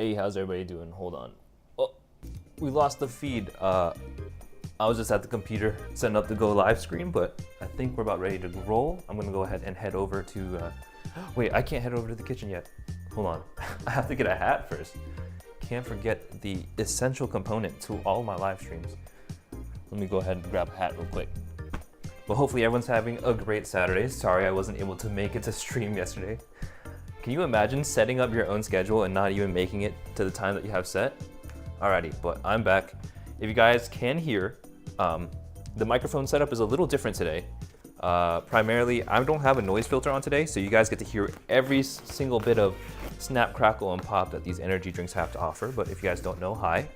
Hey, how's everybody doing? Hold on. Oh, we lost the feed. I was just at the computer setting up the go live screen, but I think we're about ready to roll. I'm gonna go ahead and head over to, wait, I can't head over to the kitchen yet. Hold on, I have to get a hat first. Can't forget the essential component to all my live streams. Let me go ahead and grab a hat real quick. Well, hopefully everyone's having a great Saturday. Sorry I wasn't able to make it to stream yesterday. Can you imagine setting up your own schedule and not even making it to the time that you have set? Alrighty, but I'm back. If you guys can hear, the microphone setup is a little different today. Primarily, I don't have a noise filter on today, so you guys get to hear every single bit of snap, crackle, and pop that these energy drinks have to offer. But if you guys don't know, hi.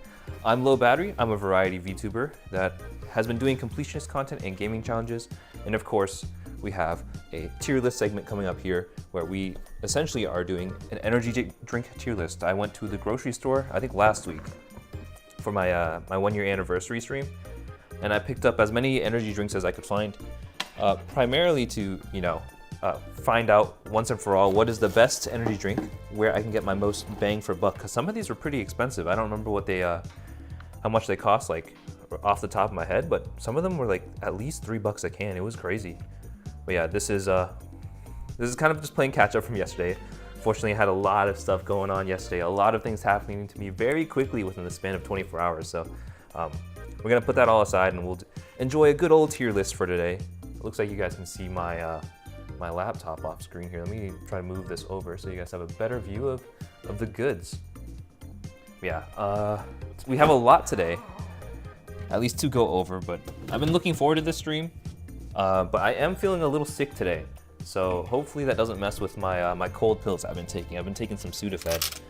I'm Low Battery. I'm a variety VTuber that has been doing completionist content and gaming challenges. And of course, we have a tier list segment coming up here where we essentially are doing an energy drink tier list. I went to the grocery store, I think last week, for my, my 1 year anniversary stream. And I picked up as many energy drinks as I could find, primarily to, find out once and for all what is the best energy drink, where I can get my most bang for buck. Because some of these were pretty expensive. I don't remember what they, how much they cost, like off the top of my head, but some of them were like at least $3 a can. It was crazy. But yeah, this is kind of just playing catch up from yesterday. Fortunately, I had a lot of stuff going on yesterday. A lot of things happening to me very quickly within the span of 24 hours. So we're gonna put that all aside and we'll enjoy a good old tier list for today. It looks like you guys can see my my laptop off screen here. Let me try to move this over so you guys have a better view of the goods. Yeah, we have a lot today, at least to go over, but I've been looking forward to this stream, but I am feeling a little sick today. So hopefully that doesn't mess with my my cold pills I've been taking. I've been taking some Sudafed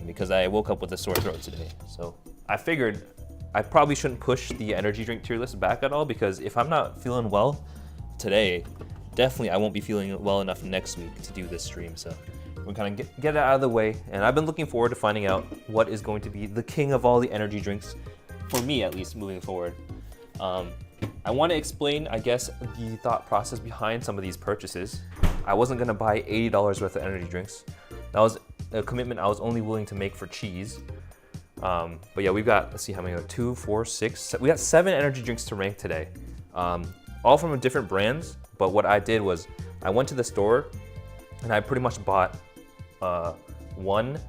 because I woke up with a sore throat today. So I figured I probably shouldn't push the energy drink tier list back at all, because if I'm not feeling well today, definitely I won't be feeling well enough next week to do this stream. So we're kind of get it out of the way, and I've been looking forward to finding out what is going to be the king of all the energy drinks, for me at least, moving forward. I want to explain, I guess, the thought process behind some of these purchases. I wasn't going to buy $80 worth of energy drinks. That was a commitment I was only willing to make for cheese. But yeah, we've got, let's see how many, 2, 4, 6, we got 7 energy drinks to rank today. All from different brands, but what I did was I went to the store and I pretty much bought one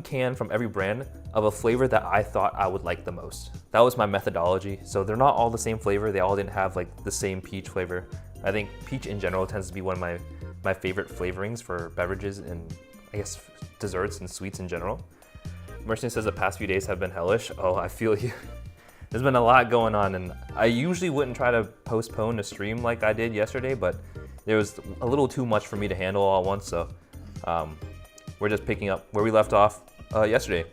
can from every brand of a flavor that I thought I would like the most. That was my methodology. So they're not all the same flavor. They all didn't have like the same peach flavor. I think peach in general tends to be one of my favorite flavorings for beverages and I guess desserts and sweets in general. Merchant says the past few days have been hellish. Oh, I feel you. There's been a lot going on, and I usually wouldn't try to postpone a stream like I did yesterday, but there was a little too much for me to handle all at once, so we're just picking up where we left off yesterday.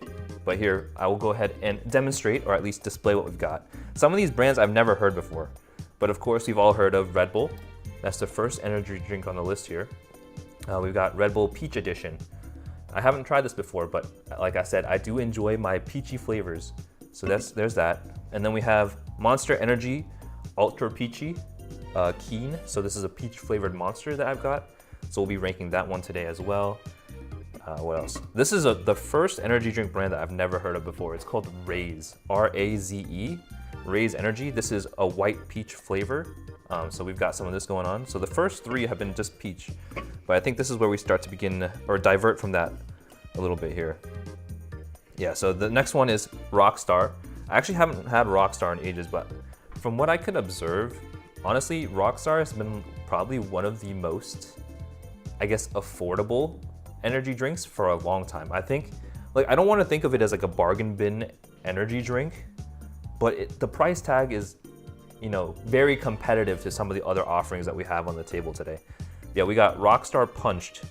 But here, I will go ahead and demonstrate, or at least display what we've got. Some of these brands I've never heard before, but of course we've all heard of Red Bull. That's the first energy drink on the list here. We've got Red Bull Peach Edition. I haven't tried this before, but like I said, I do enjoy my peachy flavors. So there's that. And then we have Monster Energy Ultra Peachy Keen. So this is a peach flavored Monster that I've got. So we'll be ranking that one today as well. What else? This is the first energy drink brand that I've never heard of before. It's called Raze, R-A-Z-E, Raze Energy. This is a white peach flavor. So we've got some of this going on. So the first 3 have been just peach, but I think this is where we start to begin or divert from that a little bit here. Yeah, so the next one is Rockstar. I actually haven't had Rockstar in ages, but from what I could observe, honestly, Rockstar has been probably one of the most, I guess, affordable energy drinks for a long time. I think, like, I don't want to think of it as like a bargain bin energy drink, but the price tag is, very competitive to some of the other offerings that we have on the table today. Yeah, we got Rockstar Punched.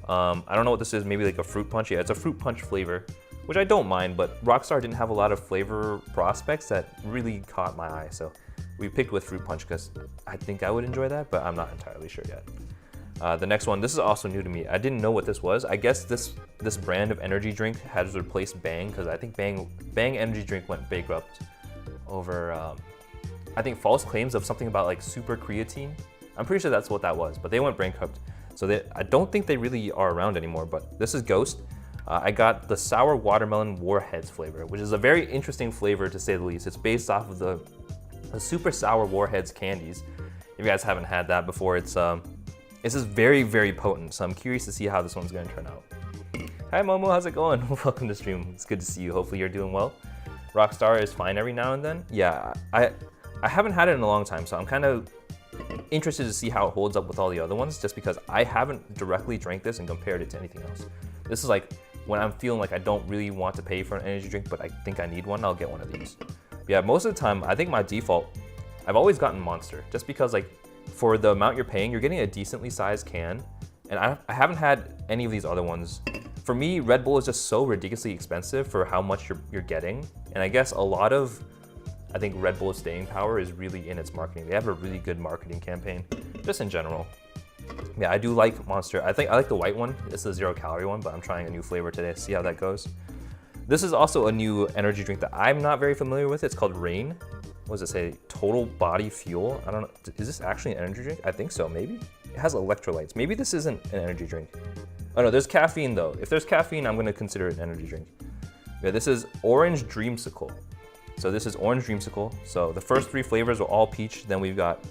I don't know what this is, maybe like a fruit punch. Yeah, it's a fruit punch flavor, which I don't mind, but Rockstar didn't have a lot of flavor prospects that really caught my eye. So we picked with fruit punch because I think I would enjoy that, but I'm not entirely sure yet. The next one, this is also new to me. I didn't know what this was. I guess this brand of energy drink has replaced Bang, because I think Bang energy drink went bankrupt over, I think, false claims of something about like super creatine. I'm pretty sure that's what that was, but they went bankrupt. So I don't think they really are around anymore, but this is Ghost. I got the sour watermelon warheads flavor, which is a very interesting flavor to say the least. It's based off of the super sour warheads candies. If you guys haven't had that before, it's just very, very potent. So I'm curious to see how this one's gonna turn out. Hi Momo, how's it going? Welcome to stream. It's good to see you. Hopefully you're doing well. Rockstar is fine every now and then. Yeah, I haven't had it in a long time, so I'm kind of interested to see how it holds up with all the other ones, just because I haven't directly drank this and compared it to anything else. This is like when I'm feeling like I don't really want to pay for an energy drink, but I think I need one, I'll get one of these. Yeah, most of the time, I think my default, I've always gotten Monster, just because like for the amount you're paying, you're getting a decently sized can, and I haven't had any of these other ones. For me, Red Bull is just so ridiculously expensive for how much you're getting, and I guess a lot of, I think Red Bull's staying power is really in its marketing. They have a really good marketing campaign, just in general. Yeah, I do like Monster. I think I like the white one. It's the 0-calorie one, but I'm trying a new flavor today to see how that goes. This is also a new energy drink that I'm not very familiar with. It's called Rain. What does it say? Total Body Fuel. I don't know. Is this actually an energy drink? I think so, maybe. It has electrolytes. Maybe this isn't an energy drink. Oh no, there's caffeine though. If there's caffeine, I'm gonna consider it an energy drink. Yeah, this is Orange Dreamsicle. So this is Orange Dreamsicle. So the first 3 flavors are all peach. Then we've got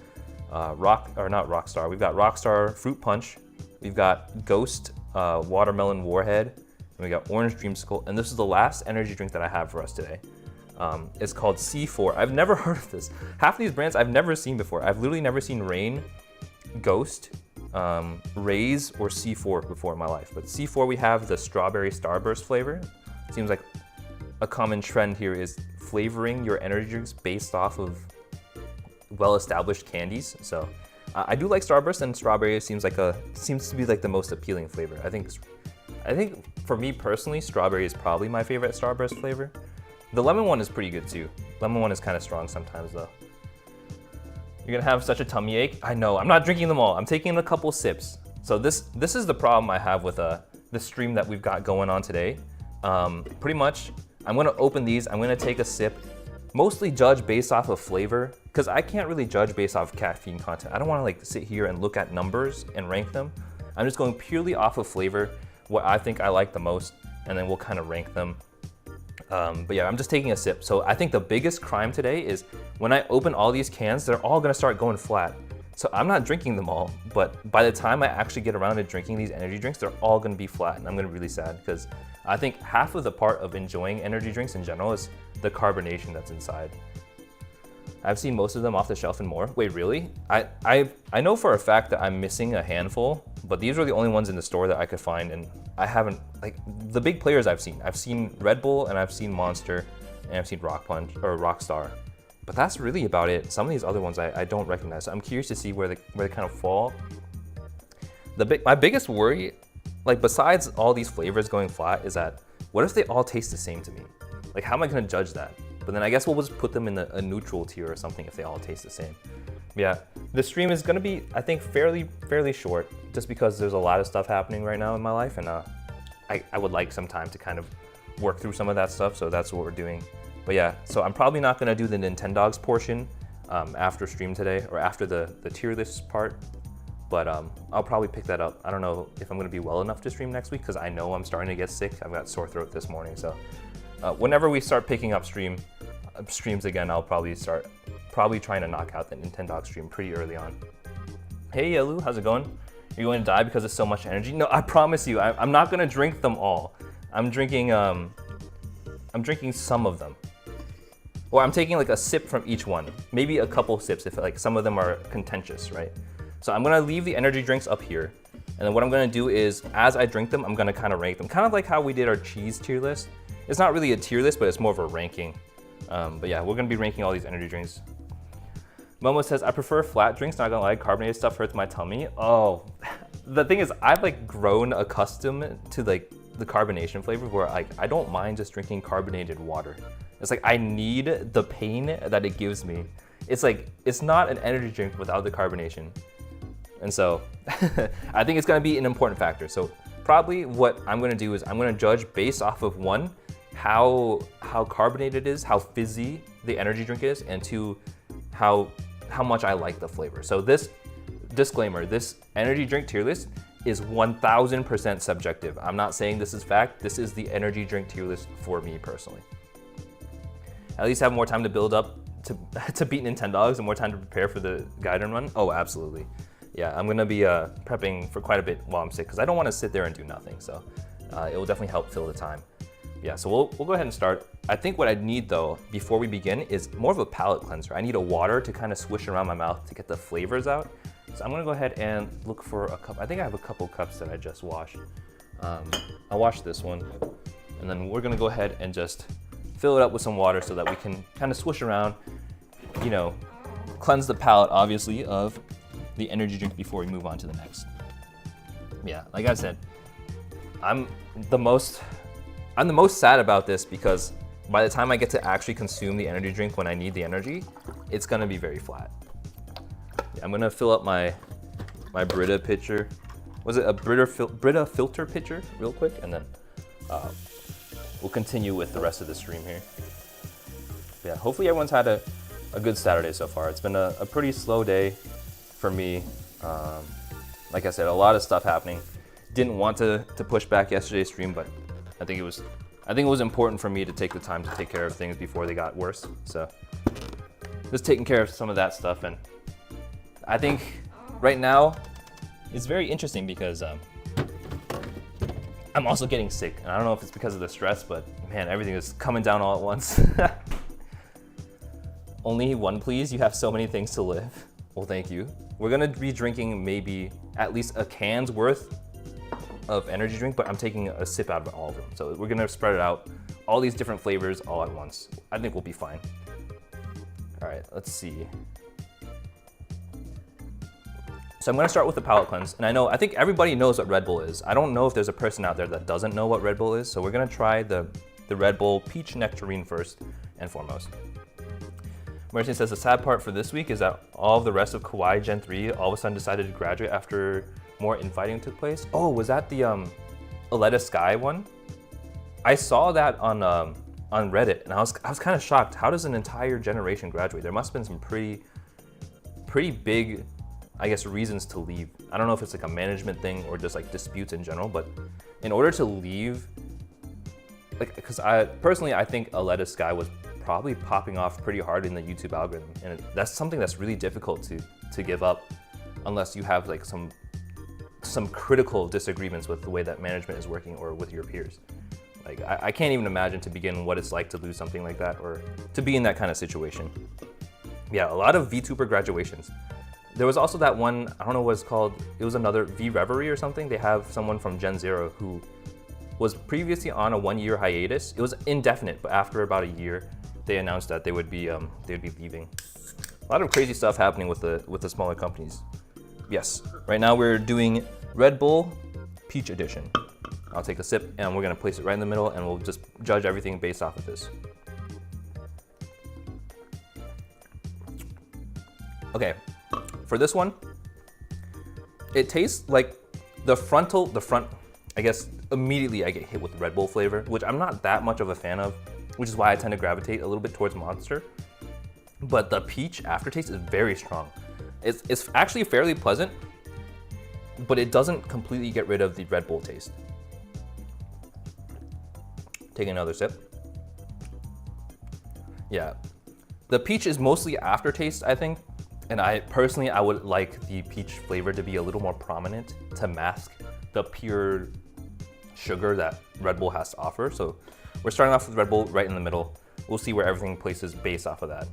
Rockstar. We've got Rockstar Fruit Punch. We've got Ghost Watermelon Warhead. And we got Orange Dreamsicle. And this is the last energy drink that I have for us today. It's called C4. I've never heard of this. Half of these brands I've never seen before. I've literally never seen Rain, Ghost, Raise, or C4 before in my life. But C4, we have the Strawberry Starburst flavor. Seems like a common trend here is flavoring your energy drinks based off of well-established candies. So I do like Starburst, and strawberry seems to be like the most appealing flavor. I think for me personally, strawberry is probably my favorite Starburst flavor. The lemon one is pretty good too. Lemon one is kind of strong sometimes though. You're gonna have such a tummy ache. I know, I'm not drinking them all. I'm taking a couple sips. So this is the problem I have with the stream that we've got going on today. Pretty much, I'm gonna open these, I'm gonna take a sip, mostly judge based off of flavor, because I can't really judge based off caffeine content. I don't wanna like sit here and look at numbers and rank them. I'm just going purely off of flavor, what I think I like the most, and then we'll kind of rank them. But yeah, I'm just taking a sip. So I think the biggest crime today is when I open all these cans, they're all gonna start going flat. So I'm not drinking them all, but by the time I actually get around to drinking these energy drinks, they're all gonna be flat, and I'm gonna be really sad, because I think half of the part of enjoying energy drinks in general is the carbonation that's inside. I've seen most of them off the shelf and more. Wait, really? I know for a fact that I'm missing a handful, but these are the only ones in the store that I could find, and I haven't, like, the big players I've seen Red Bull, and I've seen Monster, and I've seen Rockstar. But that's really about it. Some of these other ones I don't recognize. So I'm curious to see where they kind of fall. My biggest worry, like besides all these flavors going flat, is that what if they all taste the same to me? Like, how am I gonna judge that? But then I guess we'll just put them in a neutral tier or something if they all taste the same. Yeah, the stream is gonna be, I think, fairly short, just because there's a lot of stuff happening right now in my life, and I would like some time to kind of work through some of that stuff, so that's what we're doing. But yeah, so I'm probably not gonna do the Nintendogs portion after stream today, or after the tier list part, but I'll probably pick that up. I don't know if I'm gonna be well enough to stream next week, because I know I'm starting to get sick. I've got sore throat this morning, so whenever we start picking up streams again, I'll probably start trying to knock out the Nintendog stream pretty early on. Hey Yelu, how's it going? Are you going to die because of so much energy? No, I promise you, I'm not gonna drink them all. I'm drinking some of them. Or I'm taking like a sip from each one. Maybe a couple sips if like some of them are contentious, right? So I'm gonna leave the energy drinks up here. And then what I'm gonna do is, as I drink them, I'm gonna kind of rank them. Kind of like how we did our cheese tier list. It's not really a tier list, but it's more of a ranking. But yeah, we're gonna be ranking all these energy drinks. Momo says, I prefer flat drinks, not gonna lie, carbonated stuff hurts my tummy. Oh, the thing is, I've like grown accustomed to like the carbonation flavor where like I don't mind just drinking carbonated water. It's like I need the pain that it gives me. It's like, it's not an energy drink without the carbonation. And so I think it's gonna be an important factor. So probably what I'm gonna do is I'm gonna judge based off of one, how carbonated it is, how fizzy the energy drink is, and two, how much I like the flavor. So this disclaimer, this energy drink tier list is 1000% subjective. I'm not saying this is fact. This is the energy drink tier list for me personally. At least have more time to build up to beat Nintendogs and more time to prepare for the Gaiden run. Oh, absolutely. Yeah, I'm gonna be prepping for quite a bit while I'm sick because I don't want to sit there and do nothing. So it will definitely help fill the time. Yeah, so we'll go ahead and start. I think what I need though, before we begin, is more of a palate cleanser. I need a water to kind of swish around my mouth to get the flavors out. So I'm gonna go ahead and look for a cup. I think I have a couple cups that I just washed. I washed this one, and then we're gonna go ahead and just fill it up with some water so that we can kind of swish around, you know, cleanse the palate, obviously, of the energy drink before we move on to the next. Yeah, like I said, I'm the most sad about this because by the time I get to actually consume the energy drink when I need the energy, it's gonna be very flat. Yeah, I'm gonna fill up my Brita pitcher. Was it a Brita filter pitcher real quick? And then we'll continue with the rest of the stream here. Yeah, hopefully everyone's had a good Saturday so far. It's been a pretty slow day for me. Like I said, a lot of stuff happening. Didn't want to push back yesterday's stream, but I think it was important for me to take the time to take care of things before they got worse. So just taking care of some of that stuff. And I think right now it's very interesting because I'm also getting sick. And I don't know if it's because of the stress, but man, everything is coming down all at once. Only one, please. You have so many things to live. Well, thank you. We're gonna be drinking maybe at least a can's worth of energy drink, but I'm taking a sip out of all of them. So we're gonna spread it out, all these different flavors all at once. I think we'll be fine. All right, let's see. So I'm gonna start with the palate cleanse. And I think everybody knows what Red Bull is. I don't know if there's a person out there that doesn't know what Red Bull is. So we're gonna try the Red Bull Peach Nectarine first and foremost. Mercy says the sad part for this week is that all of the rest of Kawaii Gen 3 all of a sudden decided to graduate after more infighting took place. Oh, was that the Aletta Sky one? I saw that on Reddit, and I was kind of shocked. How does an entire generation graduate? There must have been some pretty big, I guess, reasons to leave. I don't know if it's like a management thing or just like disputes in general, but in order to leave, like, because I think Aletta Sky was probably popping off pretty hard in the YouTube algorithm, and that's something that's really difficult to give up unless you have like some critical disagreements with the way that management is working or with your peers. Like I can't even imagine to begin what it's like to lose something like that or to be in that kind of situation. Yeah, a lot of VTuber graduations. There was also that one, I don't know what it's called, it was another V Reverie or something. They have someone from Gen Zero who was previously on a 1-year hiatus. It was indefinite, but after about a year, they announced that they would be leaving. A lot of crazy stuff happening with the smaller companies. Yes, right now we're doing Red Bull Peach Edition. I'll take a sip and we're gonna place it right in the middle and we'll just judge everything based off of this. Okay, for this one, it tastes like the front, I guess immediately I get hit with Red Bull flavor, which I'm not that much of a fan of, which is why I tend to gravitate a little bit towards Monster. But the peach aftertaste is very strong. It's actually fairly pleasant, but it doesn't completely get rid of the Red Bull taste. Take another sip. Yeah, the peach is mostly aftertaste, I think. And I would like the peach flavor to be a little more prominent to mask the pure sugar that Red Bull has to offer. So we're starting off with Red Bull right in the middle. We'll see where everything places based off of that.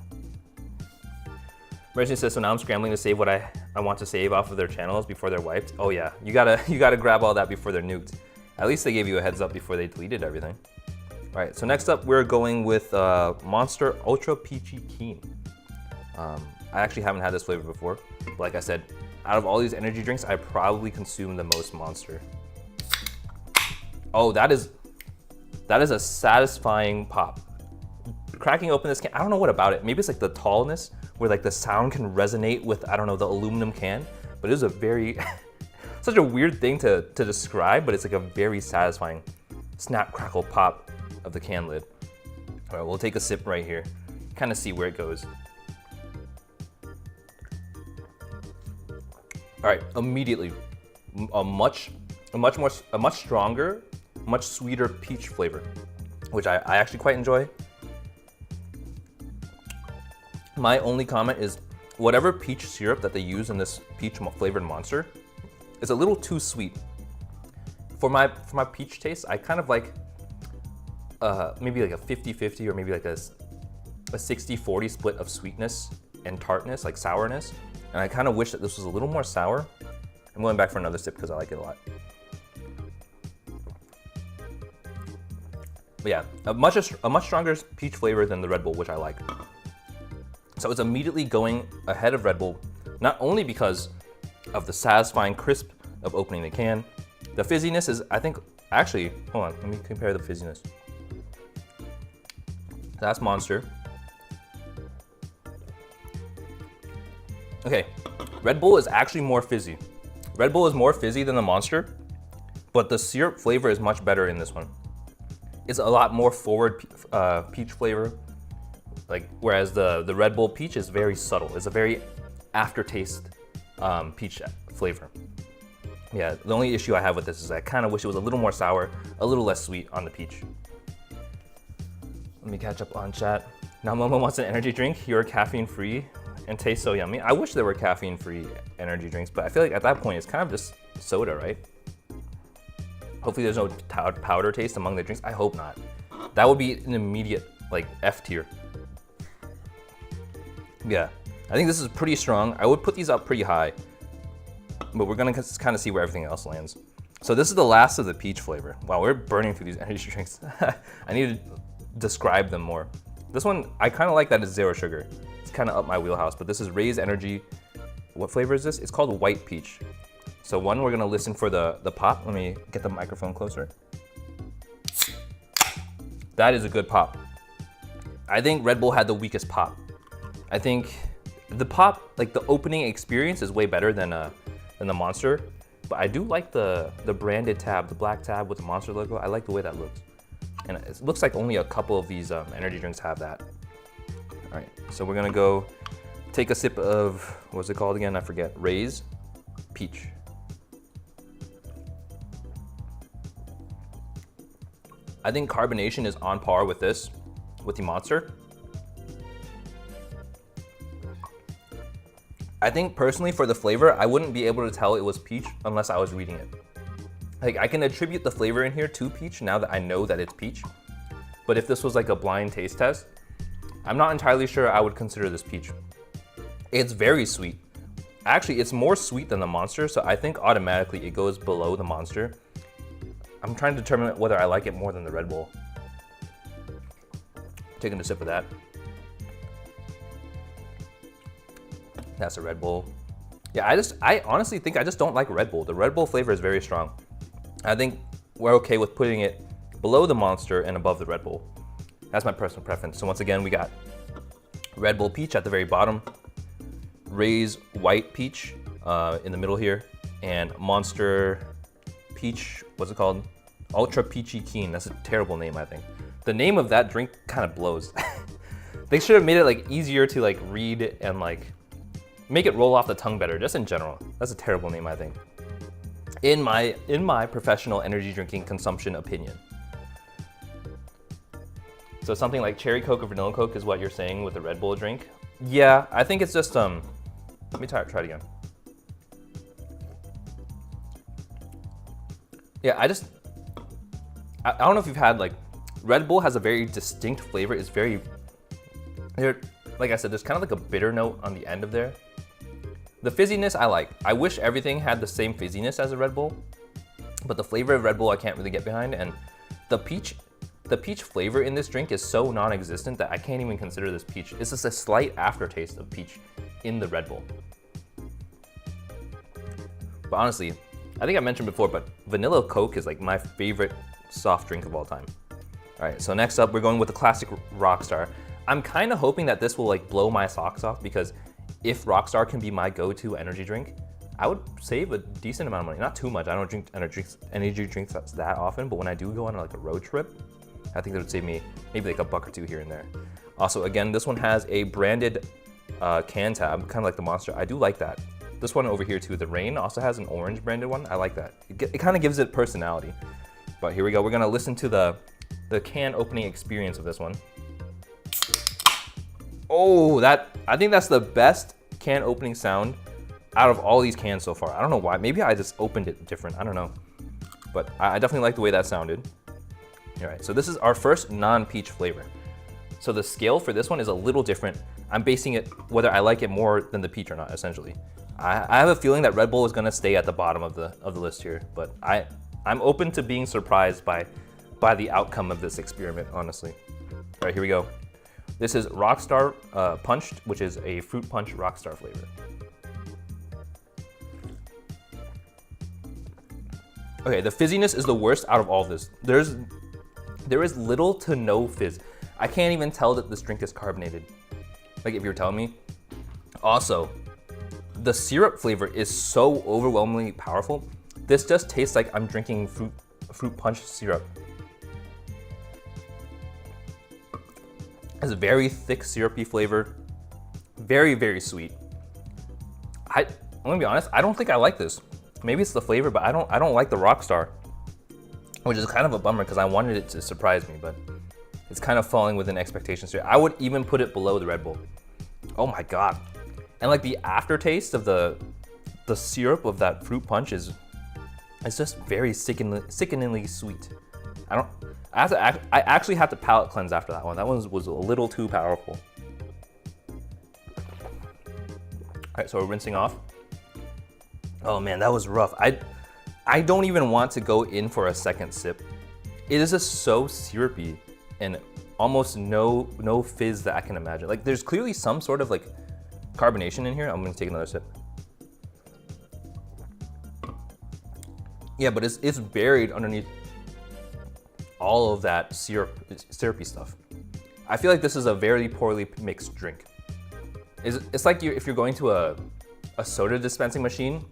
Mercy says, so now I'm scrambling to save what I want to save off of their channels before they're wiped. Oh yeah, you gotta grab all that before they're nuked. At least they gave you a heads up before they deleted everything. All right, so next up we're going with Monster Ultra Peachy Keen. I actually haven't had this flavor before. But like I said, out of all these energy drinks, I probably consume the most Monster. Oh, that is a satisfying pop. Cracking open this can, I don't know what about it. Maybe it's like the tallness where like the sound can resonate with, I don't know, the aluminum can. But it is a very, such a weird thing to describe, but it's like a very satisfying snap, crackle, pop of the can lid. All right, we'll take a sip right here, kind of see where it goes. All right, immediately, a much stronger, much sweeter peach flavor, which I actually quite enjoy. My only comment is whatever peach syrup that they use in this peach flavored monster is a little too sweet. For my peach taste, I kind of like maybe like a 50-50 or maybe like a 60-40 split of sweetness and tartness, like sourness. And I kind of wish that this was a little more sour. I'm going back for another sip because I like it a lot. But yeah, a much stronger peach flavor than the Red Bull, which I like. So it's immediately going ahead of Red Bull, not only because of the satisfying crisp of opening the can. The fizziness is, I think, actually, hold on, let me compare the fizziness. That's Monster. Okay, Red Bull is actually more fizzy. Red Bull is more fizzy than the Monster, but the syrup flavor is much better in this one. It's a lot more forward peach flavor, like whereas the Red Bull peach is very subtle. It's a very aftertaste peach flavor. Yeah, the only issue I have with this is I kind of wish it was a little more sour, a little less sweet on the peach. Let me catch up on chat. Now Momo wants an energy drink. You're caffeine free and tastes so yummy. I wish there were caffeine free energy drinks, but I feel like at that point it's kind of just soda, right? Hopefully there's no powder taste among the drinks. I hope not. That would be an immediate like F tier. Yeah, I think this is pretty strong. I would put these up pretty high, but we're gonna kind of see where everything else lands. So this is the last of the peach flavor. Wow, we're burning through these energy drinks. I need to describe them more. This one, I kind of like that it's 0 sugar. It's kind of up my wheelhouse, but this is Raise Energy. What flavor is this? It's called White Peach. So one, we're gonna listen for the pop. Let me get the microphone closer. That is a good pop. I think Red Bull had the weakest pop. I think the pop, like the opening experience is way better than the Monster, but I do like the branded tab, the black tab with the Monster logo. I like the way that looks. And it looks like only a couple of these energy drinks have that. All right, so we're gonna go take a sip of, what's it called again? I forget, Raise Peach. I think carbonation is on par with this, with the Monster. I think personally for the flavor, I wouldn't be able to tell it was peach unless I was reading it. Like I can attribute the flavor in here to peach now that I know that it's peach. But if this was like a blind taste test, I'm not entirely sure I would consider this peach. It's very sweet. Actually, it's more sweet than the Monster, so I think automatically it goes below the Monster. I'm trying to determine whether I like it more than the Red Bull. Taking a sip of that. That's a Red Bull. Yeah, I honestly think I just don't like Red Bull. The Red Bull flavor is very strong. I think we're okay with putting it below the Monster and above the Red Bull. That's my personal preference. So once again, we got Red Bull Peach at the very bottom, Raise White Peach in the middle here, and Monster Peach, what's it called? Ultra Peachy Keen. That's a terrible name, I think. The name of that drink kind of blows. They should have made it like easier to like read and like make it roll off the tongue better, just in general. That's a terrible name, I think. In my professional energy drinking consumption opinion. So something like cherry Coke or vanilla Coke is what you're saying with the Red Bull drink? Yeah, I think it's just, let me try it again. Yeah, I don't know if you've had like, Red Bull has a very distinct flavor. It's very, like I said, there's kind of like a bitter note on the end of there. The fizziness I like. I wish everything had the same fizziness as a Red Bull, but the flavor of Red Bull I can't really get behind, and the peach flavor in this drink is so non-existent that I can't even consider this peach. It's just a slight aftertaste of peach in the Red Bull. But honestly, I think I mentioned before, but vanilla Coke is like my favorite soft drink of all time. All right, so next up, we're going with the classic Rockstar. I'm kind of hoping that this will like blow my socks off, because if Rockstar can be my go-to energy drink, I would save a decent amount of money. Not too much, I don't drink energy drinks that often, but when I do go on like a road trip, I think that would save me maybe like $1 or $2 here and there. Also, again, this one has a branded can tab, kind of like the Monster. I do like that. This one over here too, the Rain, also has an orange branded one. I like that. It kind of gives it personality. But here we go. We're gonna listen to the can opening experience of this one. Oh, I think that's the best can opening sound out of all these cans so far. I don't know why. Maybe I just opened it different. I don't know. But I definitely like the way that sounded. All right, so this is our first non-peach flavor. So the scale for this one is a little different. I'm basing it whether I like it more than the peach or not, essentially. I have a feeling that Red Bull is gonna stay at the bottom of the list here, but I'm open to being surprised by the outcome of this experiment, honestly. All right, here we go. This is Rockstar Punched, which is a fruit punch Rockstar flavor. Okay, the fizziness is the worst out of all of this. There is little to no fizz. I can't even tell that this drink is carbonated, like if you're telling me. Also, the syrup flavor is so overwhelmingly powerful. This just tastes like I'm drinking fruit punch syrup. It's a very thick syrupy flavor, very, very sweet. I'm gonna be honest, I don't think I like this. Maybe it's the flavor, but I don't like the Rockstar, which is kind of a bummer because I wanted it to surprise me, but it's kind of falling within expectations here. I would even put it below the Red Bull. Oh my God. And like the aftertaste of the syrup of that fruit punch it's just very sickeningly sweet. I actually have to palate cleanse after that one. That one was a little too powerful. All right, so we're rinsing off. Oh man, that was rough. I don't even want to go in for a second sip. It is just so syrupy and almost no fizz that I can imagine. Like there's clearly some sort of like carbonation in here. I'm gonna take another sip. Yeah, but it's buried underneath all of that syrupy stuff. I feel like this is a very poorly mixed drink. It's like if you're going to a soda dispensing machine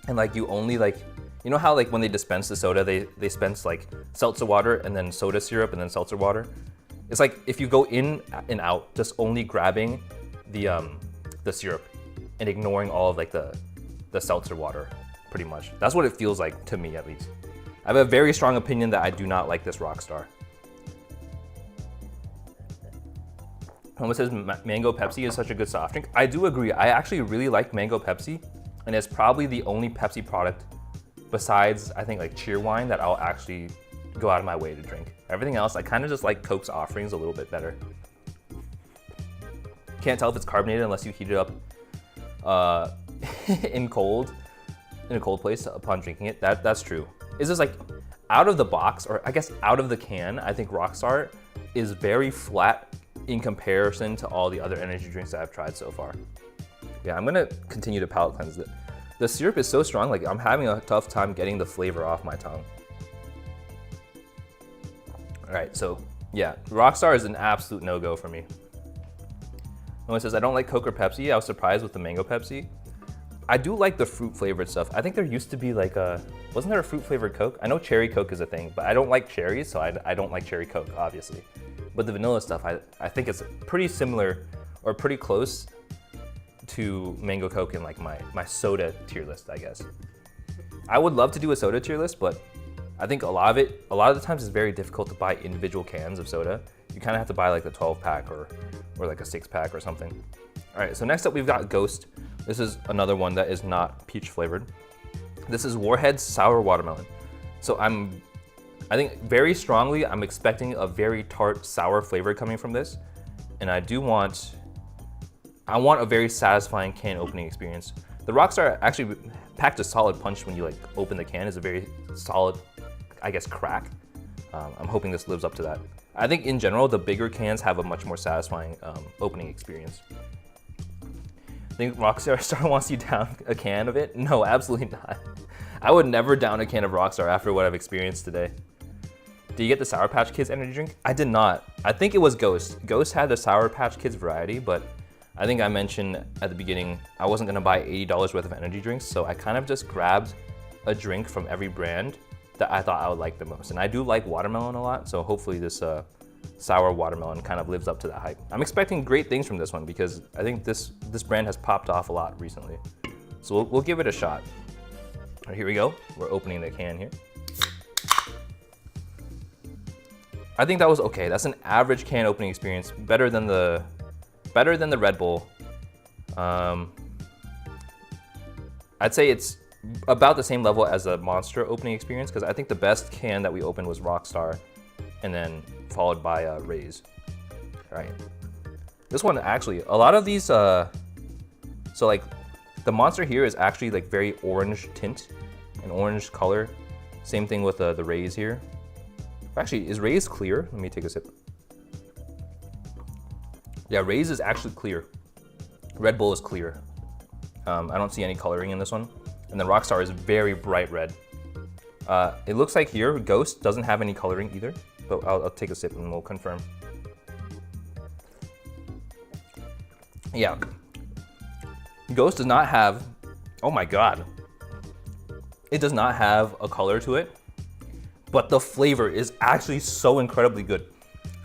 and like you only like, you know how like when they dispense the soda, they dispense like seltzer water and then soda syrup and then seltzer water. It's like if you go in and out, just only grabbing the syrup and ignoring all of like the seltzer water, pretty much. That's what it feels like to me, at least. I have a very strong opinion that I do not like this Rockstar. Someone says Mango Pepsi is such a good soft drink. I do agree. I actually really like Mango Pepsi, and it's probably the only Pepsi product besides, I think, like Cheerwine that I'll actually go out of my way to drink. Everything else, I kind of just like Coke's offerings a little bit better. Can't tell if it's carbonated unless you heat it up in a cold place upon drinking it. That's true. It's just like out of the box, or I guess out of the can, I think Rockstar is very flat in comparison to all the other energy drinks that I've tried so far. Yeah, I'm gonna continue to palate cleanse it. The syrup is so strong, like I'm having a tough time getting the flavor off my tongue. All right, so yeah, Rockstar is an absolute no-go for me. Someone says, I don't like Coke or Pepsi. I was surprised with the Mango Pepsi. I do like the fruit flavored stuff. I think there used to be like wasn't there a fruit flavored Coke? I know cherry Coke is a thing, but I don't like cherries, so I don't like cherry Coke, obviously. But the vanilla stuff, I think it's pretty similar or pretty close to Mango Coke in like my soda tier list, I guess. I would love to do a soda tier list, but I think a lot of the times it's very difficult to buy individual cans of soda. You kind of have to buy like the 12-pack or like a 6-pack or something. All right, so next up we've got Ghost. This is another one that is not peach flavored. This is Warhead's Sour Watermelon. So I think very strongly, I'm expecting a very tart, sour flavor coming from this. And I want a very satisfying can opening experience. The Rockstar actually packed a solid punch when you like open the can. It's a very solid, I guess, crack. I'm hoping this lives up to that. I think in general, the bigger cans have a much more satisfying opening experience. I think Rockstar wants you down a can of it? No, absolutely not. I would never down a can of Rockstar after what I've experienced today. Did you get the Sour Patch Kids energy drink? I did not. I think it was Ghost. Ghost had the Sour Patch Kids variety, but I think I mentioned at the beginning, I wasn't gonna buy $80 worth of energy drinks, so I kind of just grabbed a drink from every brand that I thought I would like the most. And I do like watermelon a lot, so hopefully this sour watermelon kind of lives up to that hype. I'm expecting great things from this one because I think this brand has popped off a lot recently. So we'll give it a shot. All right, here we go. We're opening the can here. I think that was okay. That's an average can opening experience, better than the Red Bull. I'd say it's about the same level as a Monster opening experience, because I think the best can that we opened was Rockstar, and then followed by Raze. All right. This one actually, a lot of these, so like the Monster here is actually like very orange tint, an orange color. Same thing with the Raze here. Actually, is Raze clear? Let me take a sip. Yeah, Raze is actually clear. Red Bull is clear. I don't see any coloring in this one. And then Rockstar is very bright red. It looks like here, Ghost doesn't have any coloring either, but I'll take a sip and we'll confirm. Yeah. Ghost does not have, oh my God. It does not have a color to it, but the flavor is actually so incredibly good.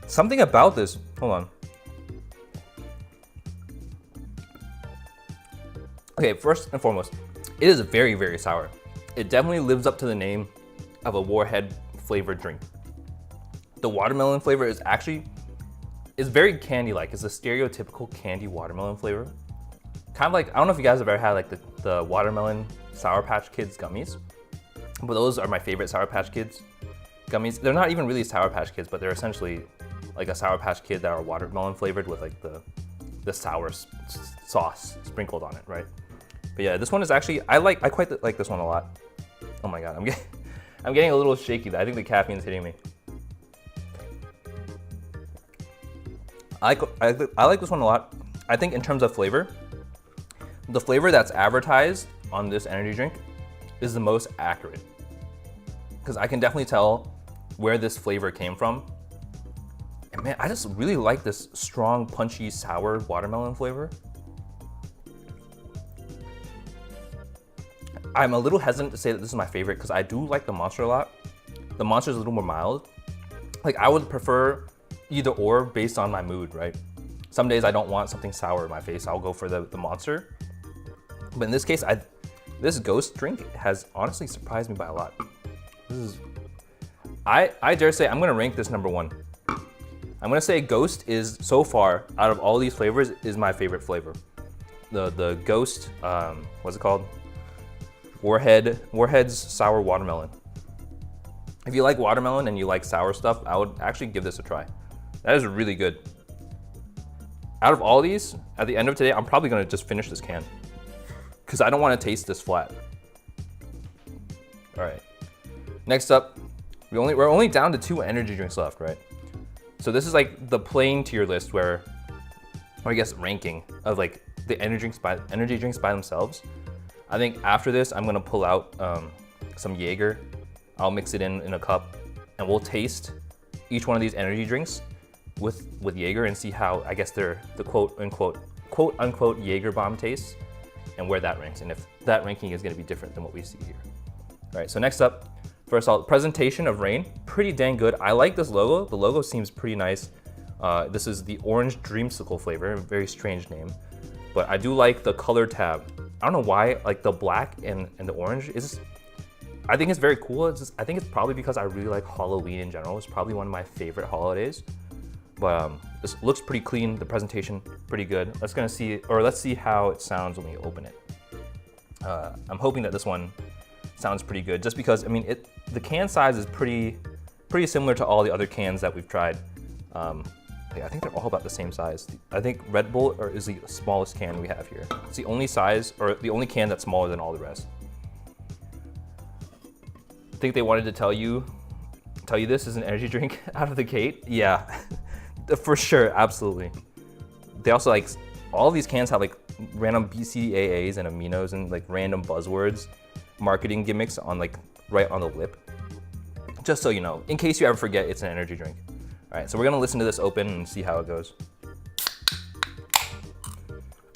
Something about this, hold on. Okay, first and foremost, it is very, very sour. It definitely lives up to the name of a Warhead flavored drink. The watermelon flavor is very candy-like. It's a stereotypical candy watermelon flavor. Kind of like, I don't know if you guys have ever had like the watermelon Sour Patch Kids gummies, but those are my favorite Sour Patch Kids gummies. They're not even really Sour Patch Kids, but they're essentially like a Sour Patch Kid that are watermelon flavored with like the sour sauce sprinkled on it, right? But yeah, this one is actually, I quite like this one a lot. Oh my God, I'm getting a little shaky. I think the caffeine is hitting me. I like this one a lot. I think in terms of flavor, the flavor that's advertised on this energy drink is the most accurate, because I can definitely tell where this flavor came from. And man, I just really like this strong, punchy, sour watermelon flavor. I'm a little hesitant to say that this is my favorite because I do like the Monster a lot. The Monster is a little more mild. Like, I would prefer either or based on my mood, right? Some days I don't want something sour in my face, I'll go for the Monster. But in this case, this Ghost drink has honestly surprised me by a lot. This is, I dare say I'm gonna rank this #1. I'm gonna say Ghost is, so far, out of all these flavors, is my favorite flavor. The Ghost, what's it called? Warhead's Sour Watermelon. If you like watermelon and you like sour stuff, I would actually give this a try. That is really good. Out of all these, at the end of today, I'm probably gonna just finish this can, because I don't want to taste this flat. All right. Next up, we're only down to 2 energy drinks left, right? So this is like the plain tier list or I guess ranking of like the energy drinks by themselves. I think after this, I'm gonna pull out some Jaeger. I'll mix it in a cup, and we'll taste each one of these energy drinks with Jaeger and see how, I guess, the quote unquote Jaeger bomb tastes, and where that ranks, and if that ranking is gonna be different than what we see here. All right, so next up, first of all, presentation of Reign, pretty dang good. I like this logo. The logo seems pretty nice. This is the orange dreamsicle flavor, a very strange name, but I do like the color tab. I don't know why, like the black and the orange is, I think it's very cool. I think it's probably because I really like Halloween in general. It's probably one of my favorite holidays. But this looks pretty clean. The presentation pretty good. Let's see how it sounds when we open it. I'm hoping that this one sounds pretty good, just because, I mean, the can size is pretty similar to all the other cans that we've tried. I think they're all about the same size. I think Red Bull is the smallest can we have here. It's the only size, or the only can that's smaller than all the rest. I think they wanted to tell you this is an energy drink out of the gate. Yeah, for sure, absolutely. They also, like, all of these cans have like random BCAAs and aminos and like random buzzwords, marketing gimmicks on like right on the lip. Just so you know, in case you ever forget, it's an energy drink. All right, so we're gonna listen to this open and see how it goes.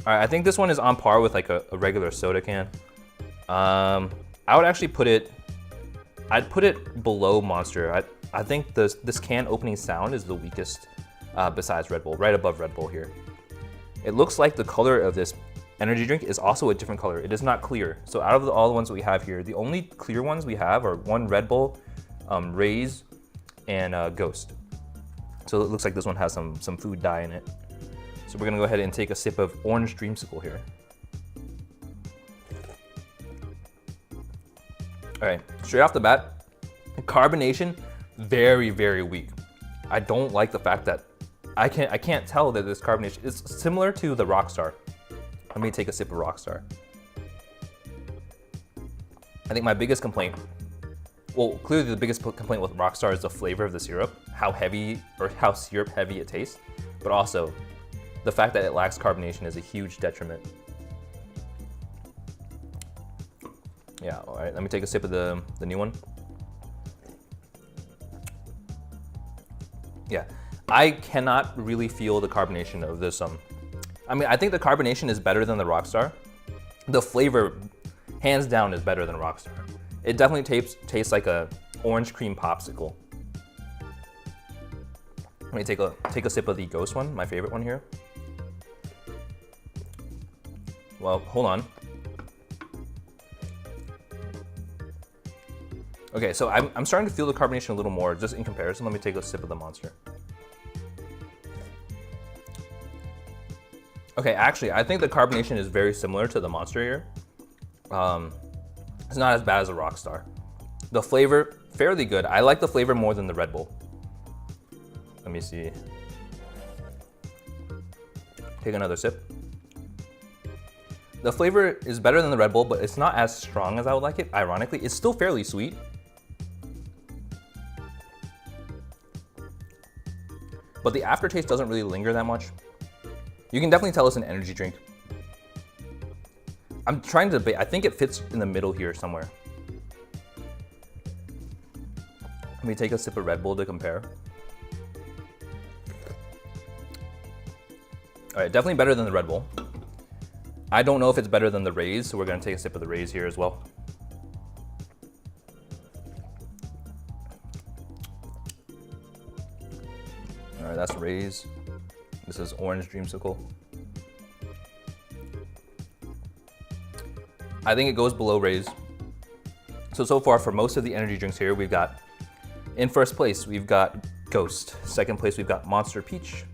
All right, I think this one is on par with like a regular soda can. I would actually I'd put it below Monster. I think this can opening sound is the weakest besides Red Bull, right above Red Bull here. It looks like the color of this energy drink is also a different color. It is not clear. So out of all the ones that we have here, the only clear ones we have are one Red Bull, Raise, and Ghost. So it looks like this one has some food dye in it. So we're gonna go ahead and take a sip of orange dreamsicle here. All right, straight off the bat, carbonation, very, very weak. I don't like the fact that I can't tell that this carbonation is similar to the Rockstar. Let me take a sip of Rockstar. I think my biggest complaint, well, clearly the biggest complaint with Rockstar is the flavor of the syrup, how heavy or how syrup heavy it tastes, but also the fact that it lacks carbonation is a huge detriment. Yeah, all right, let me take a sip of the new one. Yeah, I cannot really feel the carbonation of this. I mean, I think the carbonation is better than the Rockstar. The flavor, hands down, is better than Rockstar. It definitely tastes like a orange cream popsicle. Let me take a sip of the Ghost one, my favorite one here. Well, hold on. Okay, so I'm starting to feel the carbonation a little more, just in comparison. Let me take a sip of the Monster. Okay, actually, I think the carbonation is very similar to the Monster here. It's not as bad as a Rockstar. The flavor, fairly good. I like the flavor more than the Red Bull. Let me see. Take another sip. The flavor is better than the Red Bull, but it's not as strong as I would like it, ironically. It's still fairly sweet. But the aftertaste doesn't really linger that much. You can definitely tell it's an energy drink. I'm trying to debate. I think it fits in the middle here somewhere. Let me take a sip of Red Bull to compare. All right, definitely better than the Red Bull. I don't know if it's better than the Raise, so we're gonna take a sip of the Raise here as well. All right, that's Raise. This is Orange Dreamsicle. I think it goes below Raise. So far for most of the energy drinks here, we've got, in first place, we've got Ghost. Second place, we've got Monster Peach.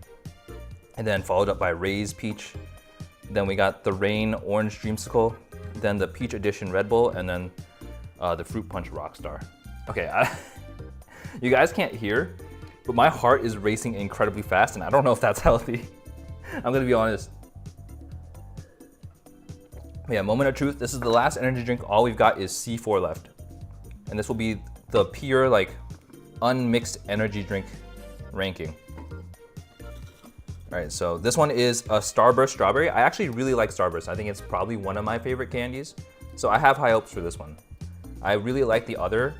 And then followed up by Raise Peach. Then we got the Rain Orange Dreamsicle. Then the Peach Edition Red Bull. And then the Fruit Punch Rockstar. Okay, you guys can't hear, but my heart is racing incredibly fast, and I don't know if that's healthy. I'm gonna be honest. Yeah, moment of truth. This is the last energy drink. All we've got is C4 left. And this will be the pure, like, unmixed energy drink ranking. All right, so this one is a Starburst Strawberry. I actually really like Starburst. I think it's probably one of my favorite candies. So I have high hopes for this one. I really like the other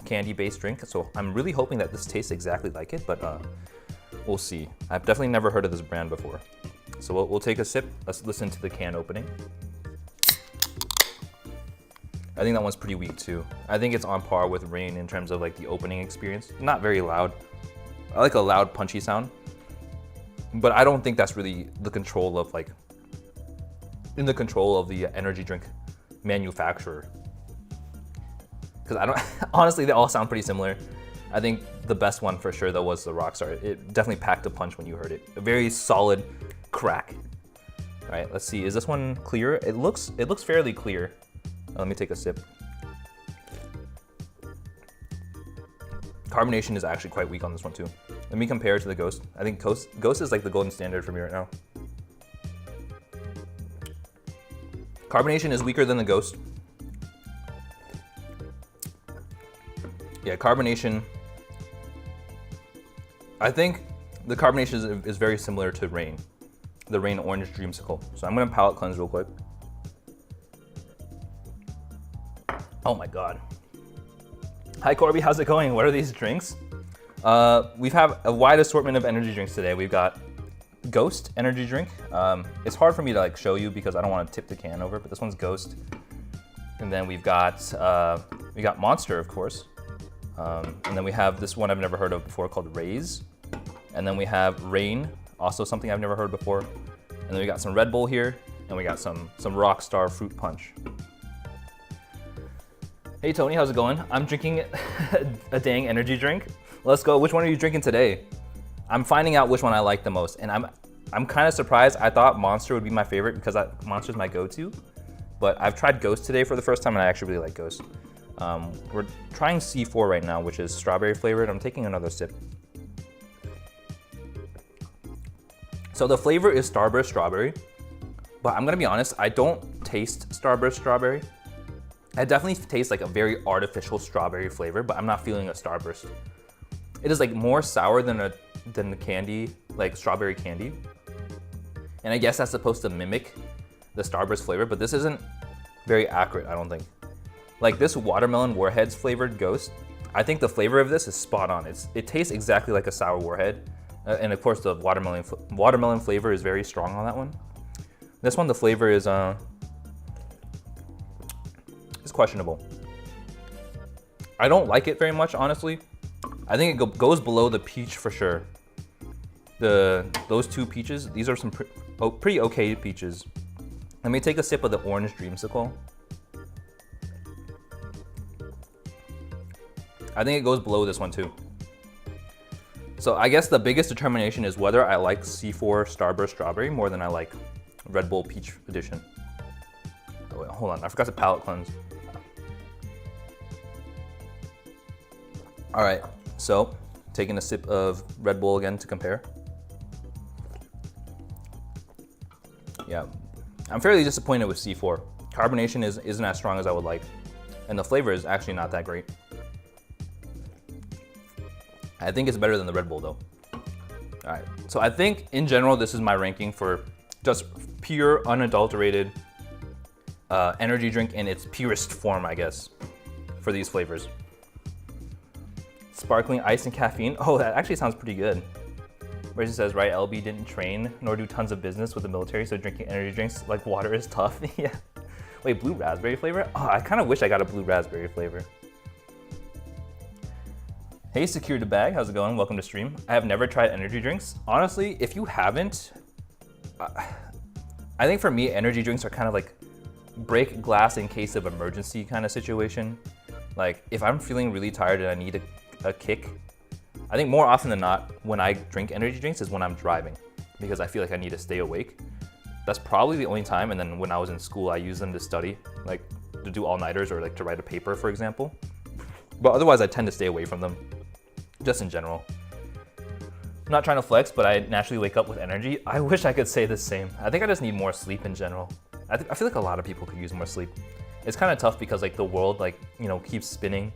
candy-based drink, so I'm really hoping that this tastes exactly like it, but we'll see. I've definitely never heard of this brand before. So we'll take a sip. Let's listen to the can opening. I think that one's pretty weak too. I think it's on par with Rain in terms of like the opening experience. Not very loud. I like a loud, punchy sound, but I don't think that's really the control of like, in the control of the energy drink manufacturer. Because I don't, honestly, they all sound pretty similar. I think the best one for sure though was the Rockstar. It definitely packed a punch when you heard it. A very solid crack. All right, let's see, is this one clear? It looks fairly clear. Let me take a sip. Carbonation is actually quite weak on this one too. Let me compare it to the Ghost. I think Ghost is like the golden standard for me right now. Carbonation is weaker than the Ghost. Yeah, carbonation. I think the carbonation is very similar to Rain, the Rain Orange Dreamsicle. So I'm gonna palate cleanse real quick. Oh my God. Hi Corby, how's it going? What are these drinks? We have a wide assortment of energy drinks today. We've got Ghost energy drink. It's hard for me to like show you because I don't want to tip the can over, but this one's Ghost. And then we got Monster, of course. And then we have this one I've never heard of before called Raise. And then we have Rain, also something I've never heard before. And then we got some Red Bull here. and we got some Rockstar fruit punch. Hey Tony, how's it going? I'm drinking a dang energy drink. Let's go. Which one are you drinking today? I'm finding out which one I like the most, and I'm kind of surprised. I thought Monster would be my favorite because Monster's my go-to, but I've tried Ghost today for the first time, and I actually really like Ghost. We're trying C4 right now, which is strawberry flavored. I'm taking another sip. So the flavor is Starburst strawberry, but I'm gonna be honest, I don't taste Starburst strawberry. I definitely taste like a very artificial strawberry flavor, but I'm not feeling a Starburst. It is like more sour than the candy, like strawberry candy. And I guess that's supposed to mimic the Starburst flavor, but this isn't very accurate, I don't think. Like this watermelon Warheads flavored Ghost, I think the flavor of this is spot on. It tastes exactly like a sour Warhead. And of course the watermelon flavor is very strong on that one. This one, the flavor is questionable. I don't like it very much, honestly. I think it goes below the peach for sure. Those two peaches, these are some pretty okay peaches. Let me take a sip of the orange dreamsicle. I think it goes below this one too. So I guess the biggest determination is whether I like C4 Starburst Strawberry more than I like Red Bull Peach Edition. Oh wait, hold on, I forgot to palate cleanse. All right, so taking a sip of Red Bull again to compare. Yeah, I'm fairly disappointed with C4. Carbonation isn't as strong as I would like, and the flavor is actually not that great. I think it's better than the Red Bull though. All right, so I think in general, this is my ranking for just pure, unadulterated energy drink in its purest form, I guess, for these flavors. Sparkling ice and caffeine. Oh, that actually sounds pretty good. Rachel says, right, LB didn't train nor do tons of business with the military, so drinking energy drinks like water is tough. Yeah. Wait, blue raspberry flavor? Oh, I kind of wish I got a blue raspberry flavor. Hey, Secure the Bag, how's it going? Welcome to stream. I have never tried energy drinks. Honestly, if you haven't, I think for me, energy drinks are kind of like break glass in case of emergency kind of situation. Like if I'm feeling really tired and I need a kick, I think more often than not, when I drink energy drinks is when I'm driving because I feel like I need to stay awake. That's probably the only time. And then when I was in school, I used them to study, like to do all-nighters or like to write a paper, for example. But otherwise, I tend to stay away from them, just in general. I'm not trying to flex, but I naturally wake up with energy. I wish I could say the same. I think I just need more sleep in general. I feel like a lot of people could use more sleep. It's kind of tough because like the world keeps spinning.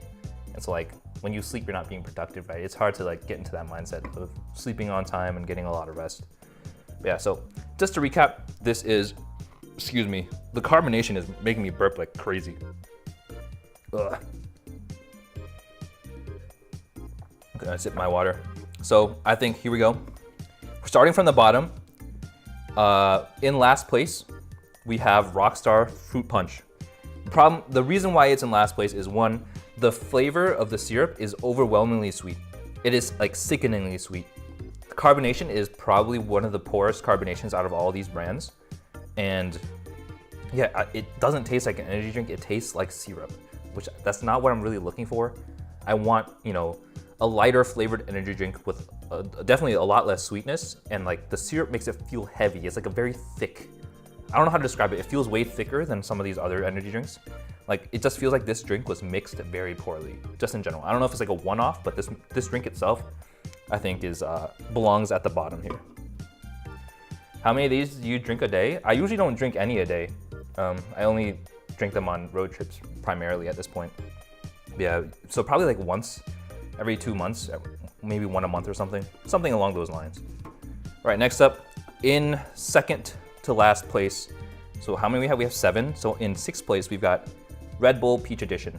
And so like when you sleep, you're not being productive, right? It's hard to like get into that mindset of sleeping on time and getting a lot of rest. But yeah, so just to recap, this is, excuse me, the carbonation is making me burp like crazy. Ugh. I'm gonna sip my water. So I think, here we go. We're starting from the bottom. In last place, we have Rockstar Fruit Punch. The reason why it's in last place is one, the flavor of the syrup is overwhelmingly sweet. It is like sickeningly sweet. The carbonation is probably one of the poorest carbonations out of all these brands. And yeah, it doesn't taste like an energy drink, it tastes like syrup, which that's not what I'm really looking for. I want, a lighter flavored energy drink with definitely a lot less sweetness, and like the syrup makes it feel heavy. It's like a very thick, I don't know how to describe it. It feels way thicker than some of these other energy drinks. Like it just feels like this drink was mixed very poorly, just in general. I don't know if it's like a one-off, but this drink itself, I think belongs at the bottom here. How many of these do you drink a day? I usually don't drink any a day. I only drink them on road trips primarily at this point. Yeah, so probably like once every 2 months, maybe one a month or something along those lines. All right, next up, in second to last place. So how many we have? We have 7. So in 6th place, we've got Red Bull Peach Edition.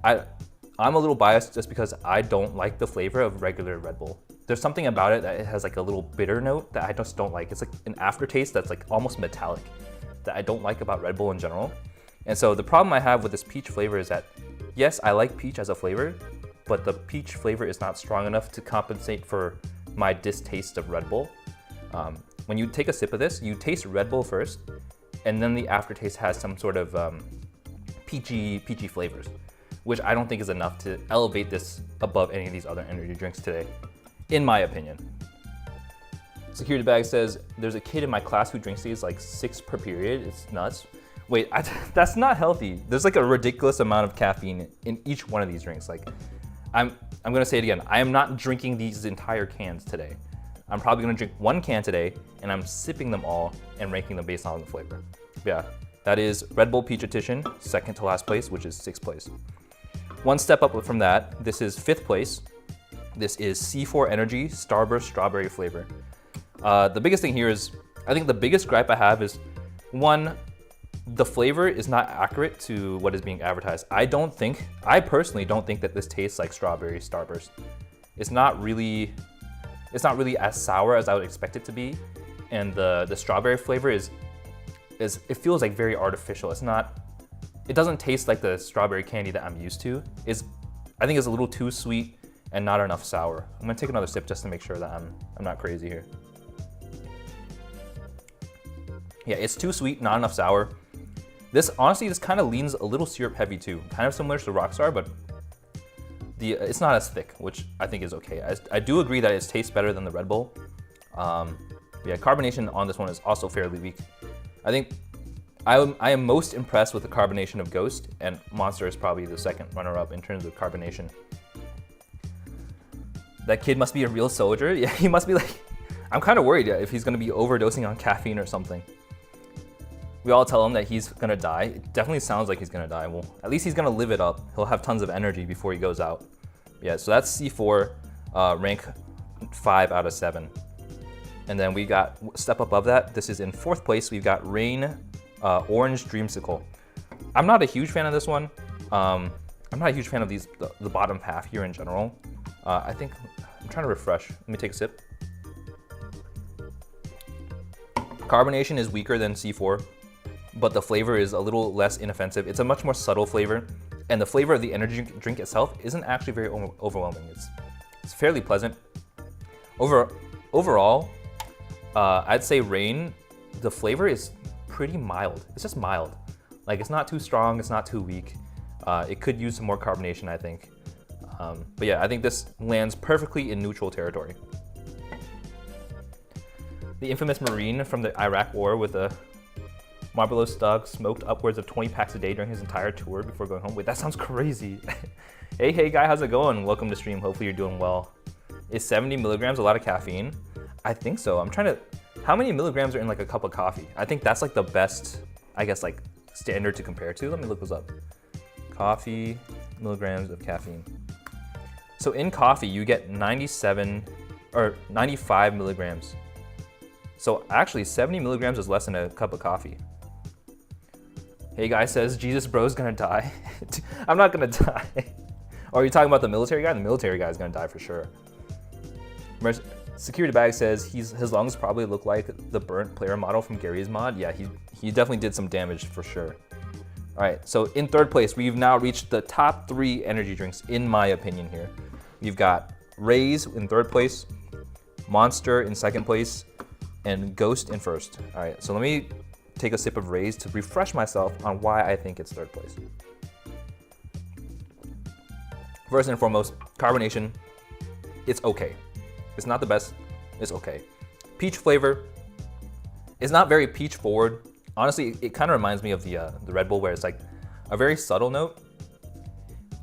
I'm a little biased just because I don't like the flavor of regular Red Bull. There's something about it that it has like a little bitter note that I just don't like. It's like an aftertaste that's like almost metallic that I don't like about Red Bull in general. And so the problem I have with this peach flavor is that, yes, I like peach as a flavor, but the peach flavor is not strong enough to compensate for my distaste of Red Bull. When you take a sip of this, you taste Red Bull first, and then the aftertaste has some sort of peachy flavors, which I don't think is enough to elevate this above any of these other energy drinks today, in my opinion. Security Bag says, there's a kid in my class who drinks these like 6 per period. It's nuts. Wait, that's not healthy. There's like a ridiculous amount of caffeine in each one of these drinks. Like, I'm gonna say it again. I am not drinking these entire cans today. I'm probably gonna drink 1 can today, and I'm sipping them all and ranking them based on the flavor. Yeah, that is Red Bull Peach Edition, second to last place, which is 6th place. One step up from that, this is 5th place. This is C4 Energy Starburst Strawberry flavor. The biggest thing here is, I think the biggest gripe I have is, one, the flavor is not accurate to what is being advertised. I personally don't think that this tastes like strawberry Starburst. It's not really as sour as I would expect it to be. And the strawberry flavor it feels like very artificial. It doesn't taste like the strawberry candy that I'm used to. I think it's a little too sweet and not enough sour. I'm gonna take another sip just to make sure that I'm not crazy here. Yeah, it's too sweet, not enough sour. Honestly, this kind of leans a little syrup heavy too. Kind of similar to Rockstar, but it's not as thick, which I think is okay. I do agree that it tastes better than the Red Bull. Yeah, carbonation on this one is also fairly weak. I think I am most impressed with the carbonation of Ghost, and Monster is probably the second runner-up in terms of carbonation. That kid must be a real soldier. Yeah, he must be like, I'm kind of worried if he's gonna be overdosing on caffeine or something. We all tell him that he's gonna die. It definitely sounds like he's gonna die. Well, at least he's gonna live it up. He'll have tons of energy before he goes out. Yeah, so that's C4, rank 5 out of 7. And then we got, step above that, this is in 4th place, we've got Rain Orange Dreamsicle. I'm not a huge fan of this one. I'm not a huge fan of the bottom half here in general. I'm trying to refresh. Let me take a sip. Carbonation is weaker than C4, but the flavor is a little less inoffensive. It's a much more subtle flavor, and the flavor of the energy drink itself isn't actually very overwhelming. It's fairly pleasant. Overall, I'd say Rain, the flavor is pretty mild. It's just mild. Like, it's not too strong, it's not too weak. It could use some more carbonation, I think. But yeah, I think this lands perfectly in neutral territory. The infamous Marine from the Iraq War with a Marlboro Stug smoked upwards of 20 packs a day during his entire tour before going home. Wait, that sounds crazy. Hey guy, how's it going? Welcome to stream, hopefully you're doing well. Is 70 milligrams a lot of caffeine? I think so. How many milligrams are in like a cup of coffee? I think that's like the best, I guess, like standard to compare to. Let me look this up. Coffee, milligrams of caffeine. So in coffee, you get 97 or 95 milligrams. So actually 70 milligrams is less than a cup of coffee. Hey guy says, Jesus bro's gonna die. I'm not gonna die. Or are you talking about the military guy? The military guy is gonna die for sure. Security Bag says his lungs probably look like the burnt player model from Gary's mod. Yeah, he definitely did some damage for sure. All right, so in 3rd place, we've now reached the top 3 energy drinks in my opinion here. We've got Raze in 3rd place, Monster in 2nd place, and Ghost in 1st. All right, so let me take a sip of Raze to refresh myself on why I think it's 3rd place. First and foremost, carbonation, it's okay. It's not the best, it's okay. Peach flavor is not very peach forward. Honestly, it kind of reminds me of the Red Bull, where it's like a very subtle note.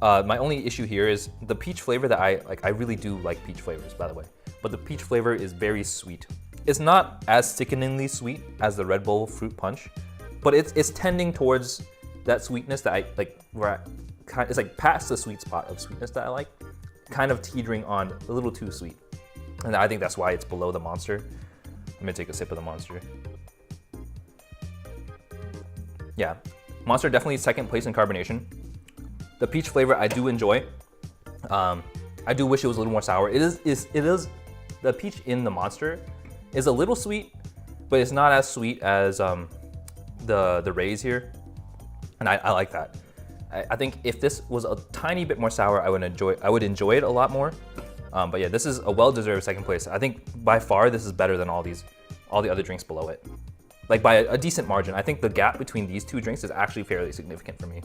My only issue here is the peach flavor that I really do like peach flavors, by the way, but the peach flavor is very sweet. It's not as sickeningly sweet as the Red Bull Fruit Punch, but it's tending towards that sweetness that I like, it's like past the sweet spot of sweetness that I like, kind of teetering on a little too sweet. And I think that's why it's below the Monster. I'm gonna take a sip of the Monster. Yeah, Monster definitely 2nd place in carbonation. The peach flavor I do enjoy. I do wish it was a little more sour. It is the peach in the Monster is a little sweet, but it's not as sweet as the Raze here, and I like that. I think if this was a tiny bit more sour, I would enjoy it a lot more. But yeah, this is a well-deserved 2nd place. I think by far this is better than all the other drinks below it. like by a decent margin. I think the gap between these two drinks is actually fairly significant for me.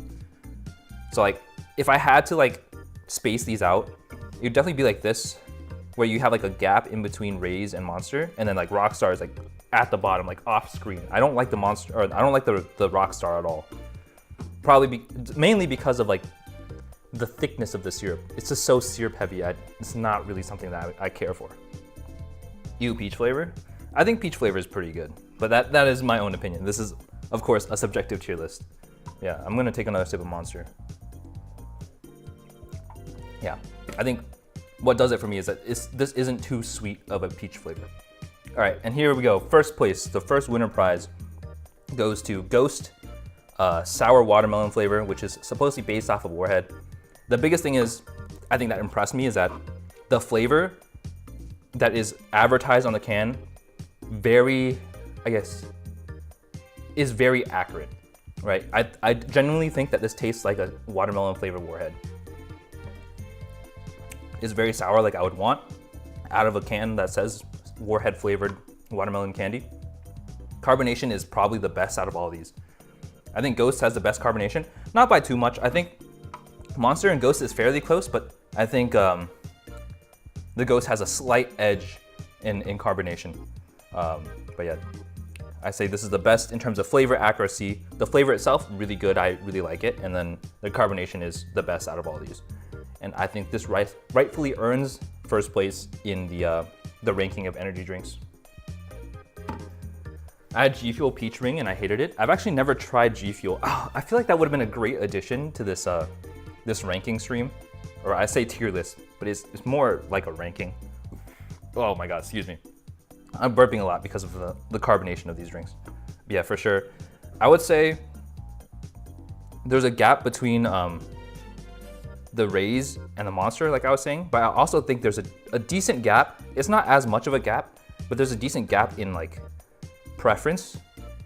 So like, if I had to like space these out, it would definitely be like this, where you have like a gap in between Raze and Monster, and then like Rockstar is like at the bottom, like off screen. I don't like the Monster, or I don't like the Rockstar at all. Probably mainly because of like the thickness of the syrup. It's just so syrup heavy. It's not really something that I care for. Ew, peach flavor? I think peach flavor is pretty good, but that is my own opinion. This is, of course, a subjective tier list. Yeah, I'm gonna take another sip of Monster. Yeah, I think what does it for me is that this isn't too sweet of a peach flavor. All right, and here we go. First place, the first winner prize goes to Ghost sour watermelon flavor, which is supposed to be based off of Warhead. The biggest thing is, I think that impressed me is that the flavor that is advertised on the can is very accurate, right? I genuinely think that this tastes like a watermelon flavored Warhead. It's very sour, like I would want out of a can that says Warhead flavored watermelon candy. Carbonation is probably the best out of all these. I think Ghost has the best carbonation, not by too much. I think Monster and Ghost is fairly close, but I think the Ghost has a slight edge in carbonation. But yeah, I say this is the best in terms of flavor accuracy. The flavor itself, really good, I really like it. And then the carbonation is the best out of all these. And I think this rightfully earns first place in the ranking of energy drinks. I had G Fuel Peach Ring and I hated it. I've actually never tried G Fuel. Oh, I feel like that would have been a great addition to this this ranking stream, or I say tier list, but it's more like a ranking. Oh my God, excuse me. I'm burping a lot because of the carbonation of these drinks. But yeah, for sure. I would say there's a gap between the Raze and the Monster, like I was saying, but I also think there's a decent gap. It's not as much of a gap, but there's a decent gap in like preference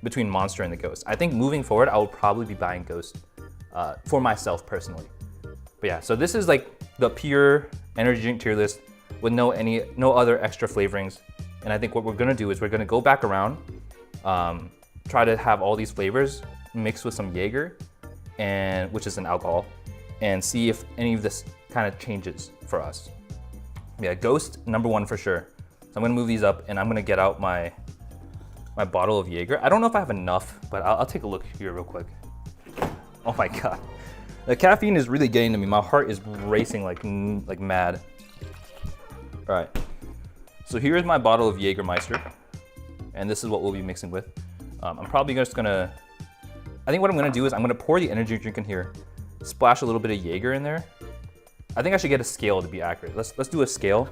between Monster and the Ghost. I think moving forward, I will probably be buying Ghost for myself personally. But yeah, so this is like the pure energy drink tier list with no other extra flavorings. And I think what we're gonna do is we're gonna go back around, try to have all these flavors mixed with some Jaeger, which is an alcohol, and see if any of this kind of changes for us. Yeah, Ghost, number one for sure. So I'm gonna move these up and I'm gonna get out my bottle of Jaeger. I don't know if I have enough, but I'll take a look here real quick. Oh my God. The caffeine is really getting to me. My heart is racing like mad. All right, so here's my bottle of Jägermeister, and this is what we'll be mixing with. I'm probably just gonna, I think what I'm gonna do is I'm gonna pour the energy drink in here, splash a little bit of Jaeger in there. I think I should get a scale to be accurate. Let's do a scale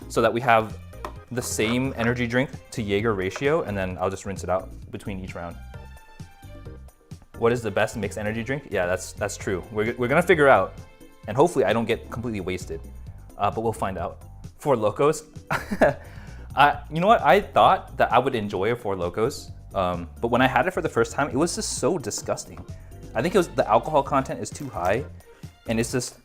so that we have the same energy drink to Jaeger ratio, and then I'll just rinse it out between each round. What is the best mixed energy drink? Yeah, that's true. We're gonna figure out, and hopefully I don't get completely wasted, but we'll find out. Four Locos. You know what? I thought that I would enjoy a Four Locos, but when I had it for the first time, it was just so disgusting. I think it was the alcohol content is too high, and it's just,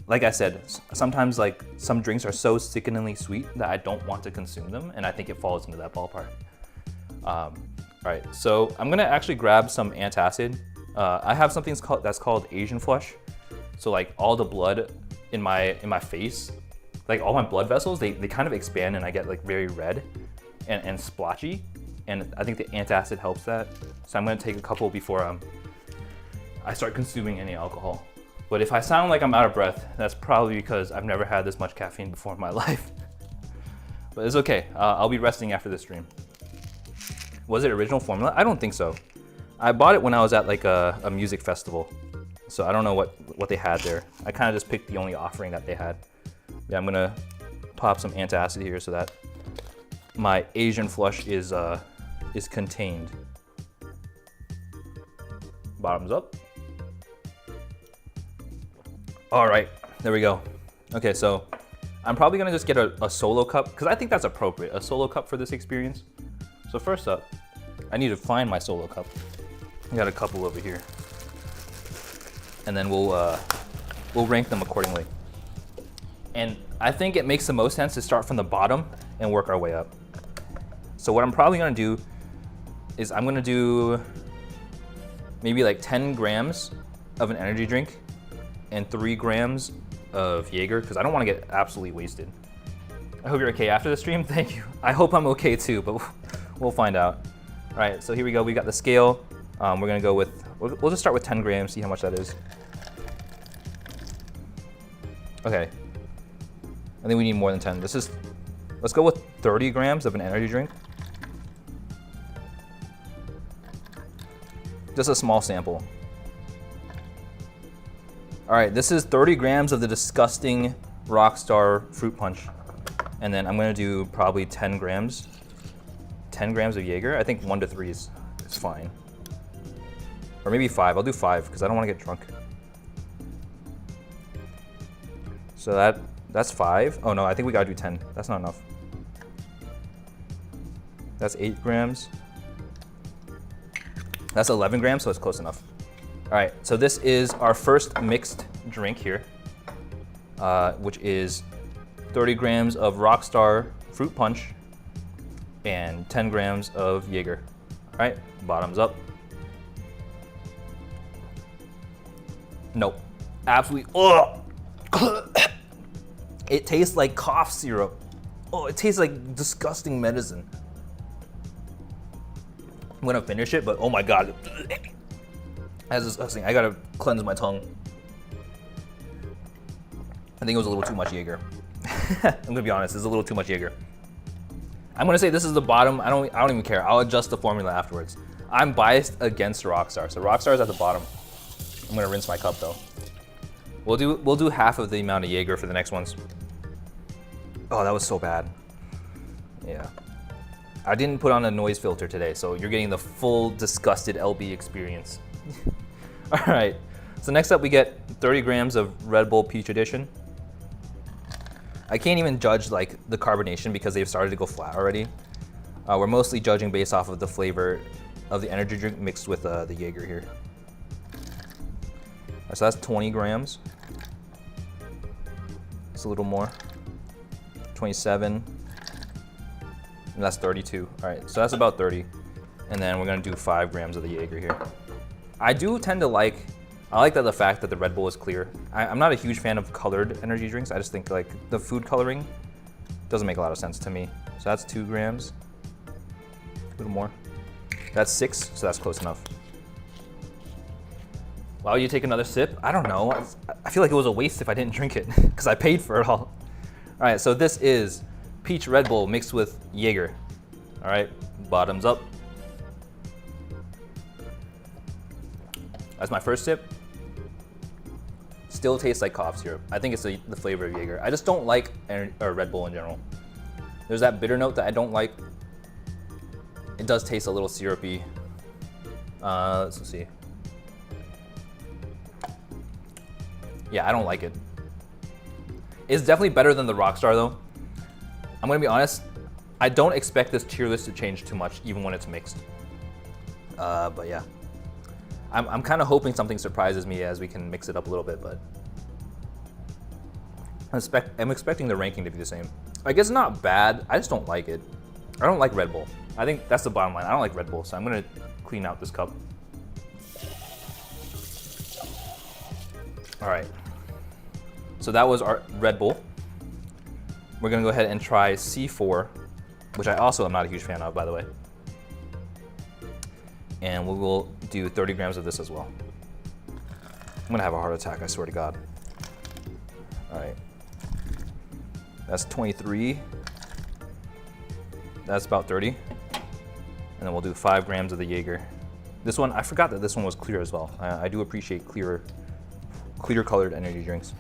like I said, sometimes like some drinks are so sickeningly sweet that I don't want to consume them, and I think it falls into that ballpark. All right, so I'm gonna actually grab some antacid. I have something that's called Asian flush. So like all the blood in my face, like all my blood vessels, they kind of expand and I get like very red and splotchy. And I think the antacid helps that. So I'm gonna take a couple before I start consuming any alcohol. But if I sound like I'm out of breath, that's probably because I've never had this much caffeine before in my life. But it's okay, I'll be resting after this stream. Was it original formula? I don't think so. I bought it when I was at like a music festival. So I don't know what they had there. I kind of just picked the only offering that they had. Yeah, I'm gonna pop some antacid here so that my Asian flush is contained. Bottoms up. All right, there we go. Okay, so I'm probably gonna just get a solo cup because I think that's appropriate, a solo cup for this experience. So first up, I need to find my solo cup. I got a couple over here. And then we'll rank them accordingly. And I think it makes the most sense to start from the bottom and work our way up. So what I'm probably gonna do is I'm gonna do maybe like 10 grams of an energy drink and 3 grams of Jaeger, because I don't want to get absolutely wasted. I hope you're okay after the stream. Thank you. I hope I'm okay too, but we'll find out. All right, so here we go. We got the scale. We're gonna go with, we'll just start with 10 grams, see how much that is. Okay. I think we need more than 10. Let's go with 30 grams of an energy drink. Just a small sample. All right, this is 30 grams of the disgusting Rockstar fruit punch. And then I'm gonna do probably 10 grams. 10 grams of Jaeger. I think 1 to 3 is fine. Or maybe 5, I'll do 5 because I don't wanna get drunk. So that's 5. Oh no, I think we gotta do 10. That's not enough. That's 8 grams. That's 11 grams, so it's close enough. All right, so this is our first mixed drink here, which is 30 grams of Rockstar fruit punch and 10 grams of Jaeger. All right, bottoms up. Nope, absolutely, ugh. It tastes like cough syrup. Oh, it tastes like disgusting medicine. I'm gonna finish it, but oh my God. That's disgusting. I gotta cleanse my tongue. I think it was a little too much Jaeger. I'm gonna be honest, it's a little too much Jaeger. I'm gonna say this is the bottom. I don't even care. I'll adjust the formula afterwards. I'm biased against Rockstar, so Rockstar is at the bottom. I'm gonna rinse my cup though. We'll do half of the amount of Jaeger for the next ones. Oh, that was so bad. Yeah. I didn't put on a noise filter today, so you're getting the full disgusted LB experience. All right, so next up we get 30 grams of Red Bull Peach Edition. I can't even judge like the carbonation because they've started to go flat already. We're mostly judging based off of the flavor of the energy drink mixed with the Jaeger here. So that's 20 grams. It's a little more. 27. And that's 32. All right, so that's about 30. And then we're gonna do 5 grams of the Jaeger here. I do tend to I like that the fact that the Red Bull is clear. I'm not a huge fan of colored energy drinks. I just think like the food coloring doesn't make a lot of sense to me. So that's 2 grams, a little more. That's 6, so that's close enough. Why would you take another sip? I don't know. I feel like it was a waste if I didn't drink it because I paid for it all. All right, so this is Peach Red Bull mixed with Jaeger. All right, bottoms up. That's my first sip. Still tastes like cough syrup. I think it's the flavor of Jaeger. I just don't like Red Bull in general. There's that bitter note that I don't like. It does taste a little syrupy. Let's see. Yeah, I don't like it. It's definitely better than the Rockstar though. I'm gonna be honest, I don't expect this tier list to change too much even when it's mixed. But yeah. I'm kind of hoping something surprises me as we can mix it up a little bit, but I'm expecting the ranking to be the same. I guess not bad, I just don't like it. I don't like Red Bull. I think that's the bottom line. I don't like Red Bull, so I'm gonna clean out this cup. All right. So that was our Red Bull. We're gonna go ahead and try C4, which I also am not a huge fan of, by the way. And we will do 30 grams of this as well. I'm gonna have a heart attack, I swear to God. All right. That's 23. That's about 30. And then we'll do 5 grams of the Jaeger. This one, I forgot that this one was clear as well. I do appreciate clear colored energy drinks.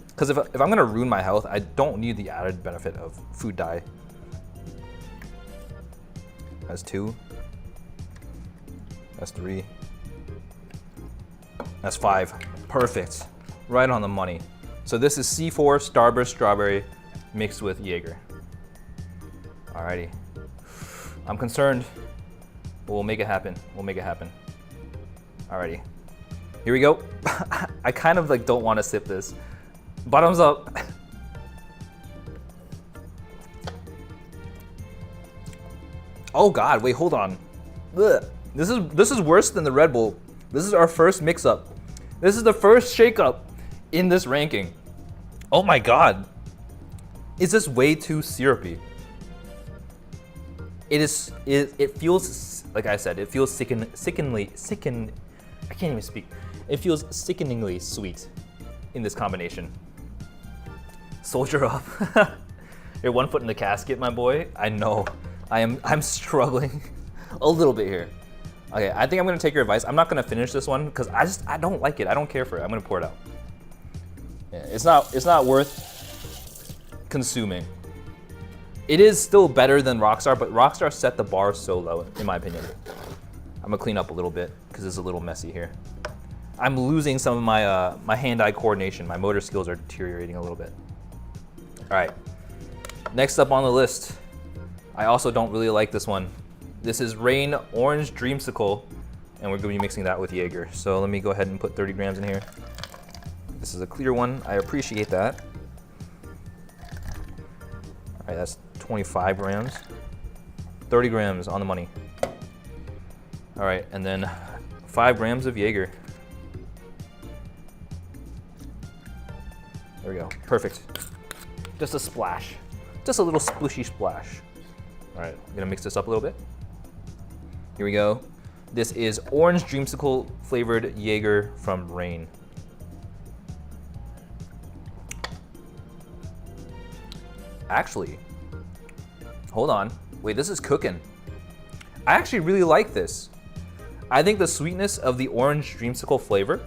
Because if I'm gonna ruin my health, I don't need the added benefit of food dye. That's 2. That's 3. That's 5. Perfect. Right on the money. So this is C4 Starburst Strawberry mixed with Jaeger. Alrighty. I'm concerned, but we'll make it happen. We'll make it happen. Alrighty. Here we go. I kind of like don't want to sip this. Bottoms up. Oh God, wait, hold on. Ugh. This is worse than the Red Bull. This is our first mix-up. This is the first shake-up in this ranking. Oh my god. Is this way too syrupy? It feels, like I said, it feels I can't even speak. It feels sickeningly sweet in this combination. Soldier up. You're 1 foot in the casket, my boy. I know. I'm struggling a little bit here. Okay, I think I'm gonna take your advice. I'm not gonna finish this one because I don't like it. I don't care for it. I'm gonna pour it out. Yeah, it's not worth consuming. It is still better than Rockstar, but Rockstar set the bar so low, in my opinion. I'm gonna clean up a little bit because it's a little messy here. I'm losing some of my my hand-eye coordination. My motor skills are deteriorating a little bit. All right, next up on the list, I also don't really like this one. This is Reign Orange Dreamsicle, and we're gonna be mixing that with Jaeger. So let me go ahead and put 30 grams in here. This is a clear one, I appreciate that. All right, that's 25 grams. 30 grams on the money. All right, and then 5 grams of Jaeger. There we go, perfect. Just a splash, just a little splishy splash. All right, I'm gonna mix this up a little bit. Here we go. This is Orange Dreamsicle flavored Jaeger from Reign. Actually, hold on. Wait, this is cooking. I actually really like this. I think the sweetness of the Orange Dreamsicle flavor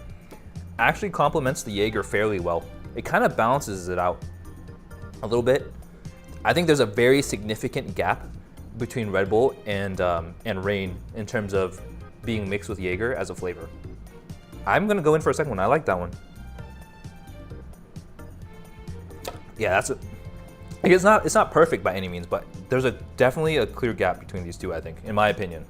actually complements the Jaeger fairly well. It kind of balances it out a little bit. I think there's a very significant gap between Red Bull and Reign in terms of being mixed with Jaeger as a flavor. I'm gonna go in for a second one. I like that one. Yeah, that's it. It's not perfect by any means, but there's definitely a clear gap between these two, I think, in my opinion.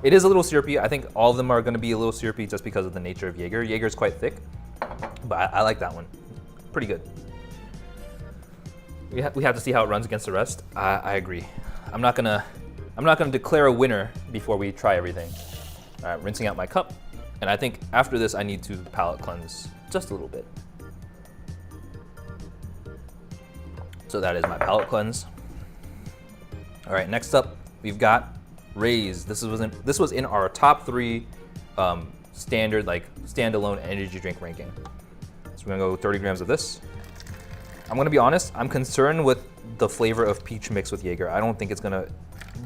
It is a little syrupy. I think all of them are gonna be a little syrupy just because of the nature of Jaeger. Jaeger's quite thick, but I like that one. Pretty good. We have to see how it runs against the rest. I agree. I'm not gonna declare a winner before we try everything. All right, rinsing out my cup, and I think after this I need to palate cleanse just a little bit. So that is my palate cleanse. All right, next up we've got Raise. This was in our top 3 standard, like standalone energy drink ranking. So we're gonna go 30 grams of this. I'm gonna be honest, I'm concerned with the flavor of peach mixed with Jaeger. I don't think it's gonna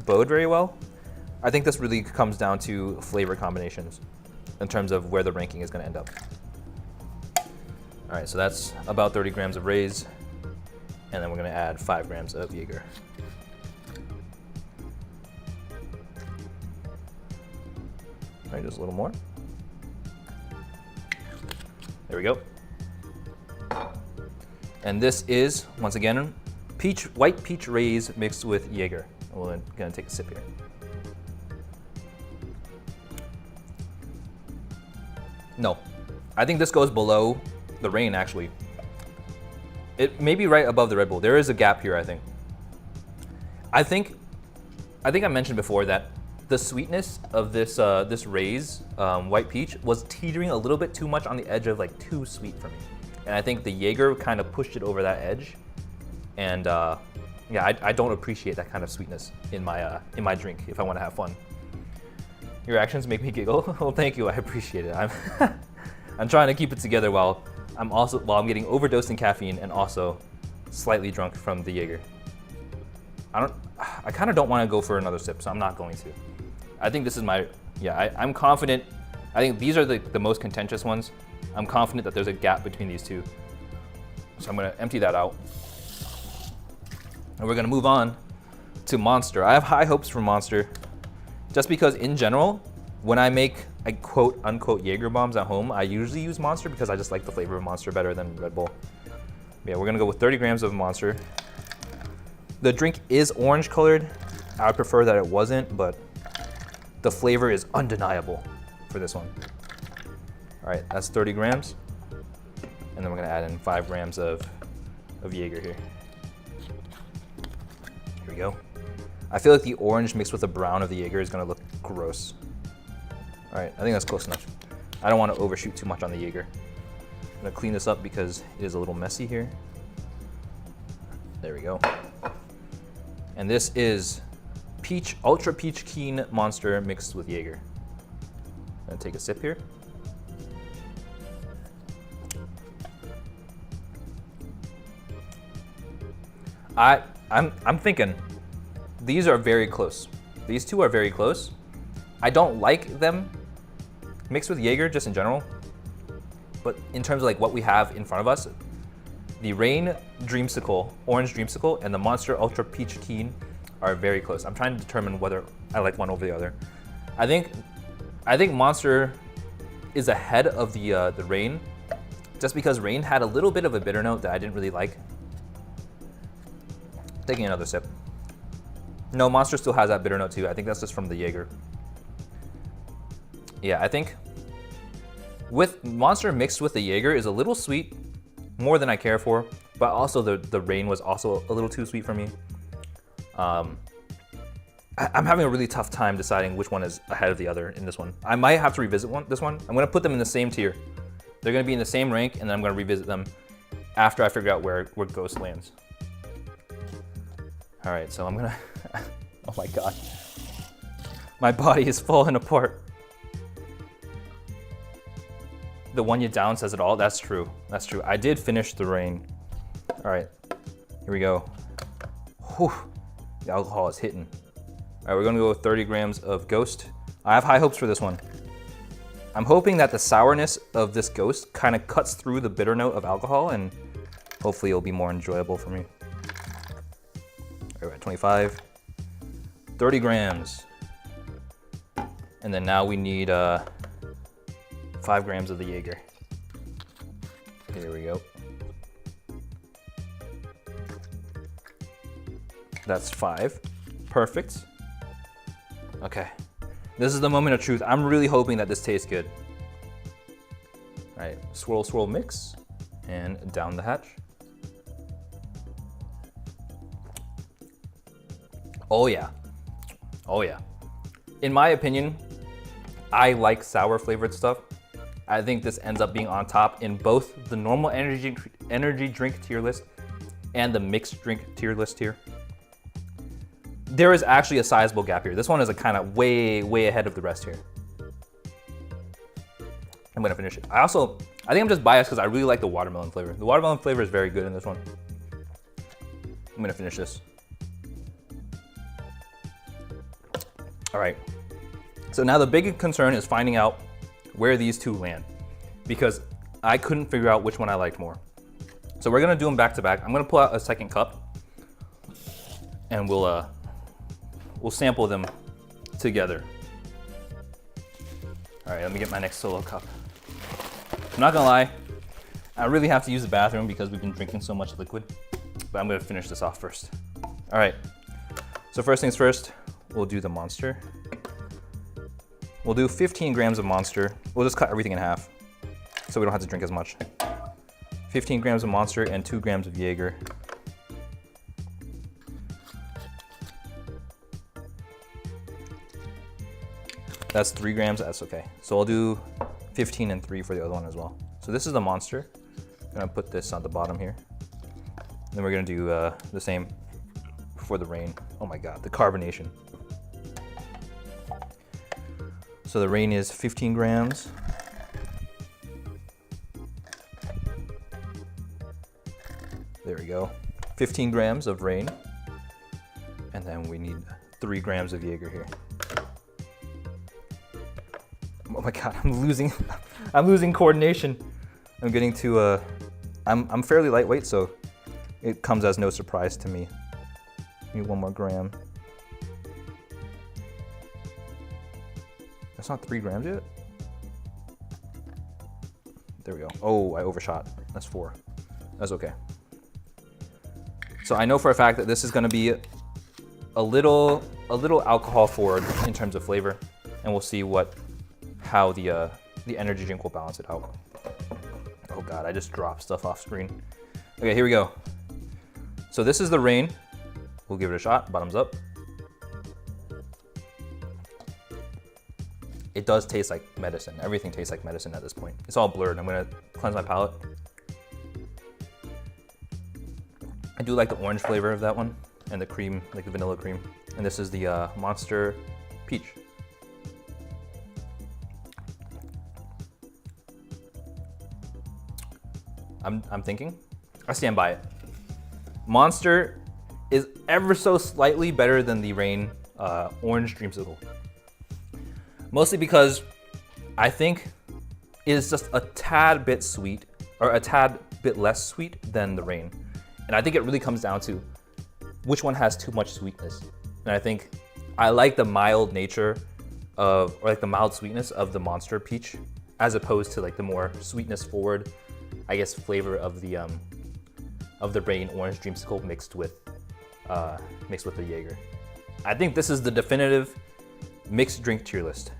bode very well. I think this really comes down to flavor combinations in terms of where the ranking is gonna end up. All right, so that's about 30 grams of Raise, and then we're gonna add 5 grams of Jaeger. All right, just a little more. There we go. And this is, once again, white peach Raise mixed with Jaeger. We're gonna take a sip here. No, I think this goes below the Reign actually. It may be right above the Red Bull. There is a gap here, I think. I think I mentioned before that the sweetness of this this Raise white peach was teetering a little bit too much on the edge of like too sweet for me. And I think the Jaeger kind of pushed it over that edge. And yeah, I don't appreciate that kind of sweetness in my drink if I want to have fun. Your actions make me giggle. Well, thank you, I appreciate it. I'm trying to keep it together while I'm getting overdosed in caffeine and also slightly drunk from the Jaeger. I kind of don't want to go for another sip, so I'm not going to. I think this is I'm confident. I think these are the most contentious ones. I'm confident that there's a gap between these two. So I'm gonna empty that out. And we're gonna move on to Monster. I have high hopes for Monster, just because in general, when I make quote unquote Jaeger bombs at home, I usually use Monster because I just like the flavor of Monster better than Red Bull. Yeah, we're gonna go with 30 grams of Monster. The drink is orange colored. I would prefer that it wasn't, but the flavor is undeniable for this one. All right, that's 30 grams. And then we're gonna add in 5 grams of Jaeger here. Here we go. I feel like the orange mixed with the brown of the Jaeger is gonna look gross. All right, I think that's close enough. I don't want to overshoot too much on the Jaeger. I'm gonna clean this up because it is a little messy here. There we go. And this is Ultra Peach Keen Monster mixed with Jaeger. I'm gonna take a sip here. I'm thinking these are very close. These two are very close. I don't like them mixed with Jaeger just in general, but in terms of like what we have in front of us, the Rain Dreamsicle, Orange Dreamsicle, and the Monster Ultra Peach Keen are very close. I'm trying to determine whether I like one over the other. I think Monster is ahead of the Rain, just because Rain had a little bit of a bitter note that I didn't really like. Taking another sip. No, Monster still has that bitter note too. I think that's just from the Jaeger. Yeah, I think with Monster mixed with the Jaeger is a little sweet, more than I care for, but also the Rain was also a little too sweet for me. I'm having a really tough time deciding which one is ahead of the other in this one. I might have to revisit this one. I'm gonna put them in the same tier. They're gonna be in the same rank, and then I'm gonna revisit them after I figure out where Ghost lands. All right, so I'm gonna, oh my God. My body is falling apart. The one you down says it all, that's true, that's true. I did finish the Rain. All right, here we go. Whew, the alcohol is hitting. All right, we're gonna go with 30 grams of Ghost. I have high hopes for this one. I'm hoping that the sourness of this Ghost kind of cuts through the bitter note of alcohol, and hopefully it'll be more enjoyable for me. All right, 25, 30 grams. And then now we need 5 grams of the Jaeger. Here we go. That's 5, perfect. Okay, this is the moment of truth. I'm really hoping that this tastes good. All right, swirl, swirl, mix, and down the hatch. Oh yeah, oh yeah. In my opinion, I like sour flavored stuff. I think this ends up being on top in both the normal energy drink tier list and the mixed drink tier list here. There is actually a sizable gap here. This one is a kind of way ahead of the rest here. I'm gonna finish it. I think I'm just biased because I really like the watermelon flavor. The watermelon flavor is very good in this one. I'm gonna finish this. All right, so now the big concern is finding out where these two land, because I couldn't figure out which one I liked more. So we're gonna do them back to back. I'm gonna pull out a second cup and we'll sample them together. All right, let me get my next solo cup. I'm not gonna lie, I really have to use the bathroom because we've been drinking so much liquid, but I'm gonna finish this off first. All right, so first things first, we'll do the Monster. We'll do 15 grams of Monster. We'll just cut everything in half so we don't have to drink as much. 15 grams of Monster and 2 grams of Jaeger. That's 3 grams, that's okay. So I'll do 15 and 3 for the other one as well. So this is the Monster. I'm gonna put this on the bottom here. Then we're gonna do the same for the Rain. Oh my God, the carbonation. So the Rain is 15 grams. There we go. 15 grams of Rain. And then we need 3 grams of Jaeger here. Oh my God, I'm losing coordination. I'm getting to, I'm fairly lightweight, so it comes as no surprise to me. Need 1 more gram. That's not 3 grams yet? There we go. Oh, I overshot. That's 4. That's okay. So I know for a fact that this is gonna be a little alcohol forward in terms of flavor, and we'll see how the energy drink will balance it out. Oh God, I just dropped stuff off screen. Okay, here we go. So this is the Rain. We'll give it a shot, bottoms up. it does taste like medicine. Everything tastes like medicine at this point. It's all blurred. I'm gonna cleanse my palate. I do like the orange flavor of that one and the cream, like the vanilla cream. And this is the Monster Peach. I'm thinking, I stand by it. Monster is ever so slightly better than the Reign orange dreamsicle. Mostly because I think it is just a tad bit sweet, or a tad bit less sweet than the Reign. And I think it really comes down to which one has too much sweetness. And I think I like the mild nature of, or like the mild sweetness of the Monster Peach, as opposed to like the more sweetness forward, I guess, flavor of the Reign orange dreamsicle mixed with the Jaeger. I think this is the definitive mixed drink tier list.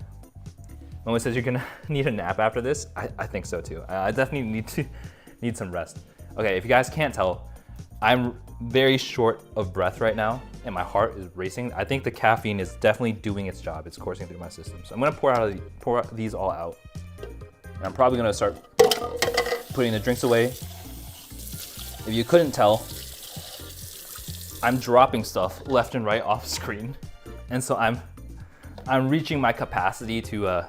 Momo says you're gonna need a nap after this. I think so too. I definitely need some rest. Okay, if you guys can't tell, I'm very short of breath right now and my heart is racing. I think the caffeine is definitely doing its job. It's coursing through my system. So I'm gonna pour these all out. And I'm probably gonna start putting the drinks away. If you couldn't tell, I'm dropping stuff left and right off screen. And so I'm reaching my capacity to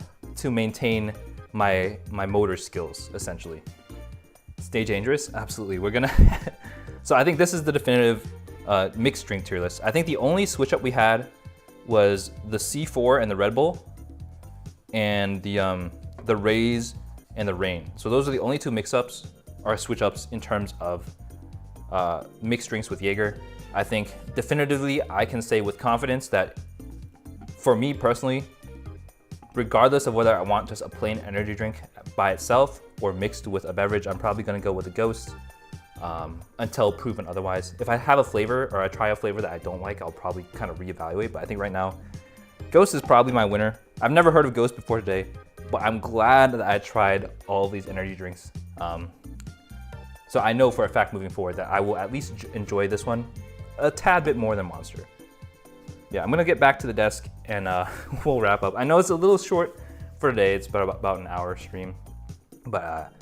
maintain my motor skills, essentially. Stay dangerous? Absolutely. We're gonna, so I think this is the definitive mixed drink tier list. I think the only switch up we had was the C4 and the Red Bull and the Rays and the Reign. So those are the only two mix-ups or switch-ups in terms of mixed drinks with Jaeger. I think definitively I can say with confidence that for me personally, regardless of whether I want just a plain energy drink by itself or mixed with a beverage, I'm probably gonna go with a Ghost until proven otherwise. If I have a flavor or I try a flavor that I don't like, I'll probably kind of reevaluate, but I think right now, Ghost is probably my winner. I've never heard of Ghost before today, but I'm glad that I tried all these energy drinks. So I know for a fact moving forward that I will at least enjoy this one a tad bit more than Monster. Yeah, I'm gonna get back to the desk and we'll wrap up. I know it's a little short for today. It's about an hour stream, but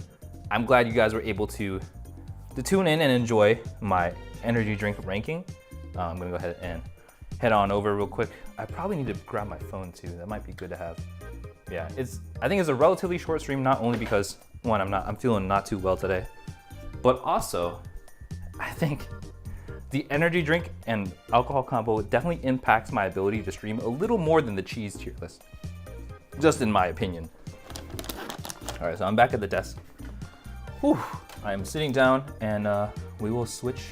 I'm glad you guys were able to tune in and enjoy my energy drink ranking. I'm gonna go ahead and head on over real quick. I probably need to grab my phone too. That might be good to have. Yeah, I think it's a relatively short stream, not only because one, I'm feeling not too well today, but also I think the energy drink and alcohol combo definitely impacts my ability to stream a little more than the cheese tier list, just in my opinion. All right, so I'm back at the desk. Whew, I'm sitting down and we will switch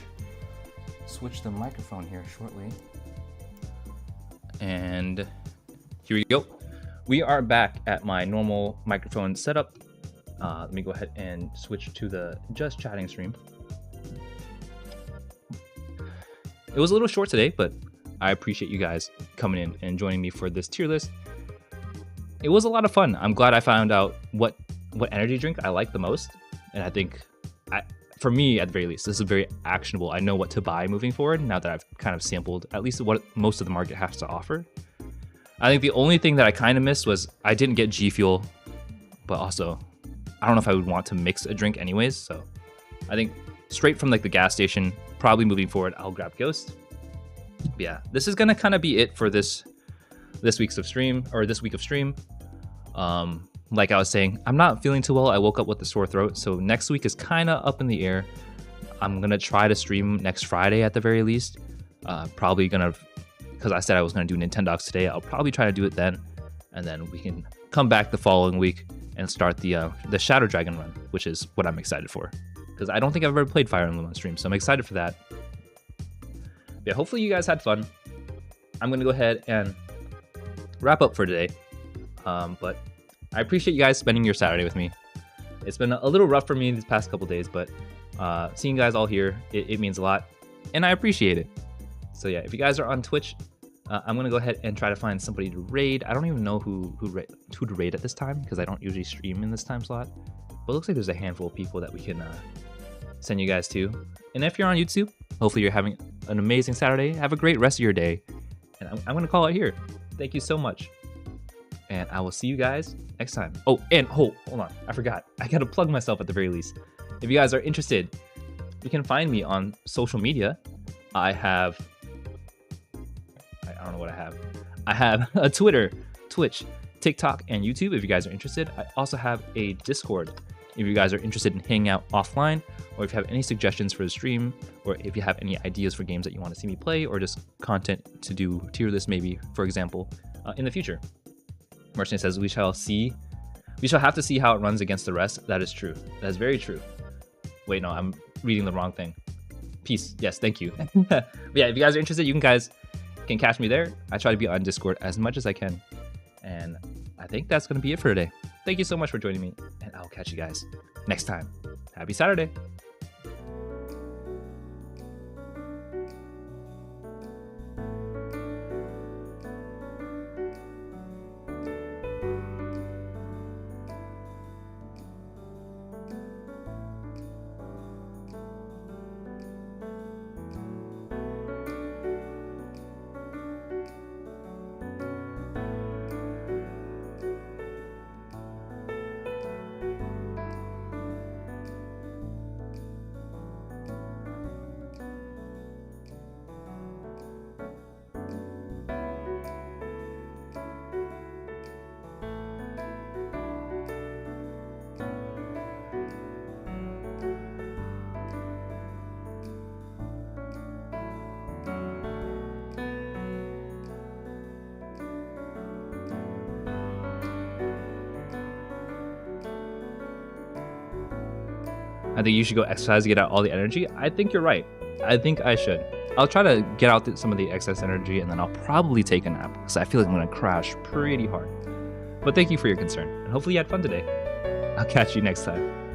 the microphone here shortly. And here we go. We are back at my normal microphone setup. Let me go ahead and switch to the just chatting stream. It was a little short today, but I appreciate you guys coming in and joining me for this tier list. It was a lot of fun. I'm glad I found out what energy drink I like the most. And I think, for me at the very least, this is very actionable. I know what to buy moving forward now that I've kind of sampled at least what most of the market has to offer. I think the only thing that I kind of missed was I didn't get G Fuel, but also I don't know if I would want to mix a drink anyways. So I think straight from like the gas station, probably moving forward, I'll grab Ghost. But yeah, this is gonna kind of be it for this week of stream. Like I was saying, I'm not feeling too well. I woke up with a sore throat, so next week is kind of up in the air. I'm gonna try to stream next Friday at the very least. Probably gonna, because I said I was gonna do Nintendogs today, I'll probably try to do it then, and then we can come back the following week and start the Shadow Dragon run, which is what I'm excited for. Because I don't think I've ever played Fire Emblem on stream, so I'm excited for that. Yeah, hopefully you guys had fun. I'm gonna go ahead and wrap up for today. But I appreciate you guys spending your Saturday with me. It's been a little rough for me these past couple days, but seeing you guys all here, it means a lot, and I appreciate it. So yeah, if you guys are on Twitch, I'm gonna go ahead and try to find somebody to raid. I don't even know who to raid at this time because I don't usually stream in this time slot. But it looks like there's a handful of people that we can send you guys to. And if you're on YouTube, hopefully you're having an amazing Saturday. Have a great rest of your day. And I'm gonna call it here. Thank you so much. And I will see you guys next time. Oh, and hold on. I forgot. I got to plug myself at the very least. If you guys are interested, you can find me on social media. I don't know what I have. I have a Twitter, Twitch, TikTok, and YouTube if you guys are interested. I also have a Discord if you guys are interested in hanging out offline, or if you have any suggestions for the stream, or if you have any ideas for games that you want to see me play, or just content to do tier list maybe, for example, in the future. Merchant says, we shall have to see how it runs against the rest. That is true. That is very true. Wait, no, I'm reading the wrong thing. Peace. Yes, thank you. But yeah, if you guys are interested, you guys can catch me there. I try to be on Discord as much as I can. And I think that's going to be it for today. Thank you so much for joining me, and I'll catch you guys next time. Happy Saturday. I think you should go exercise to get out all the energy. I think you're right. I think I should. I'll try to get out some of the excess energy, and then I'll probably take a nap because I feel like I'm going to crash pretty hard. But thank you for your concern, and hopefully you had fun today. I'll catch you next time.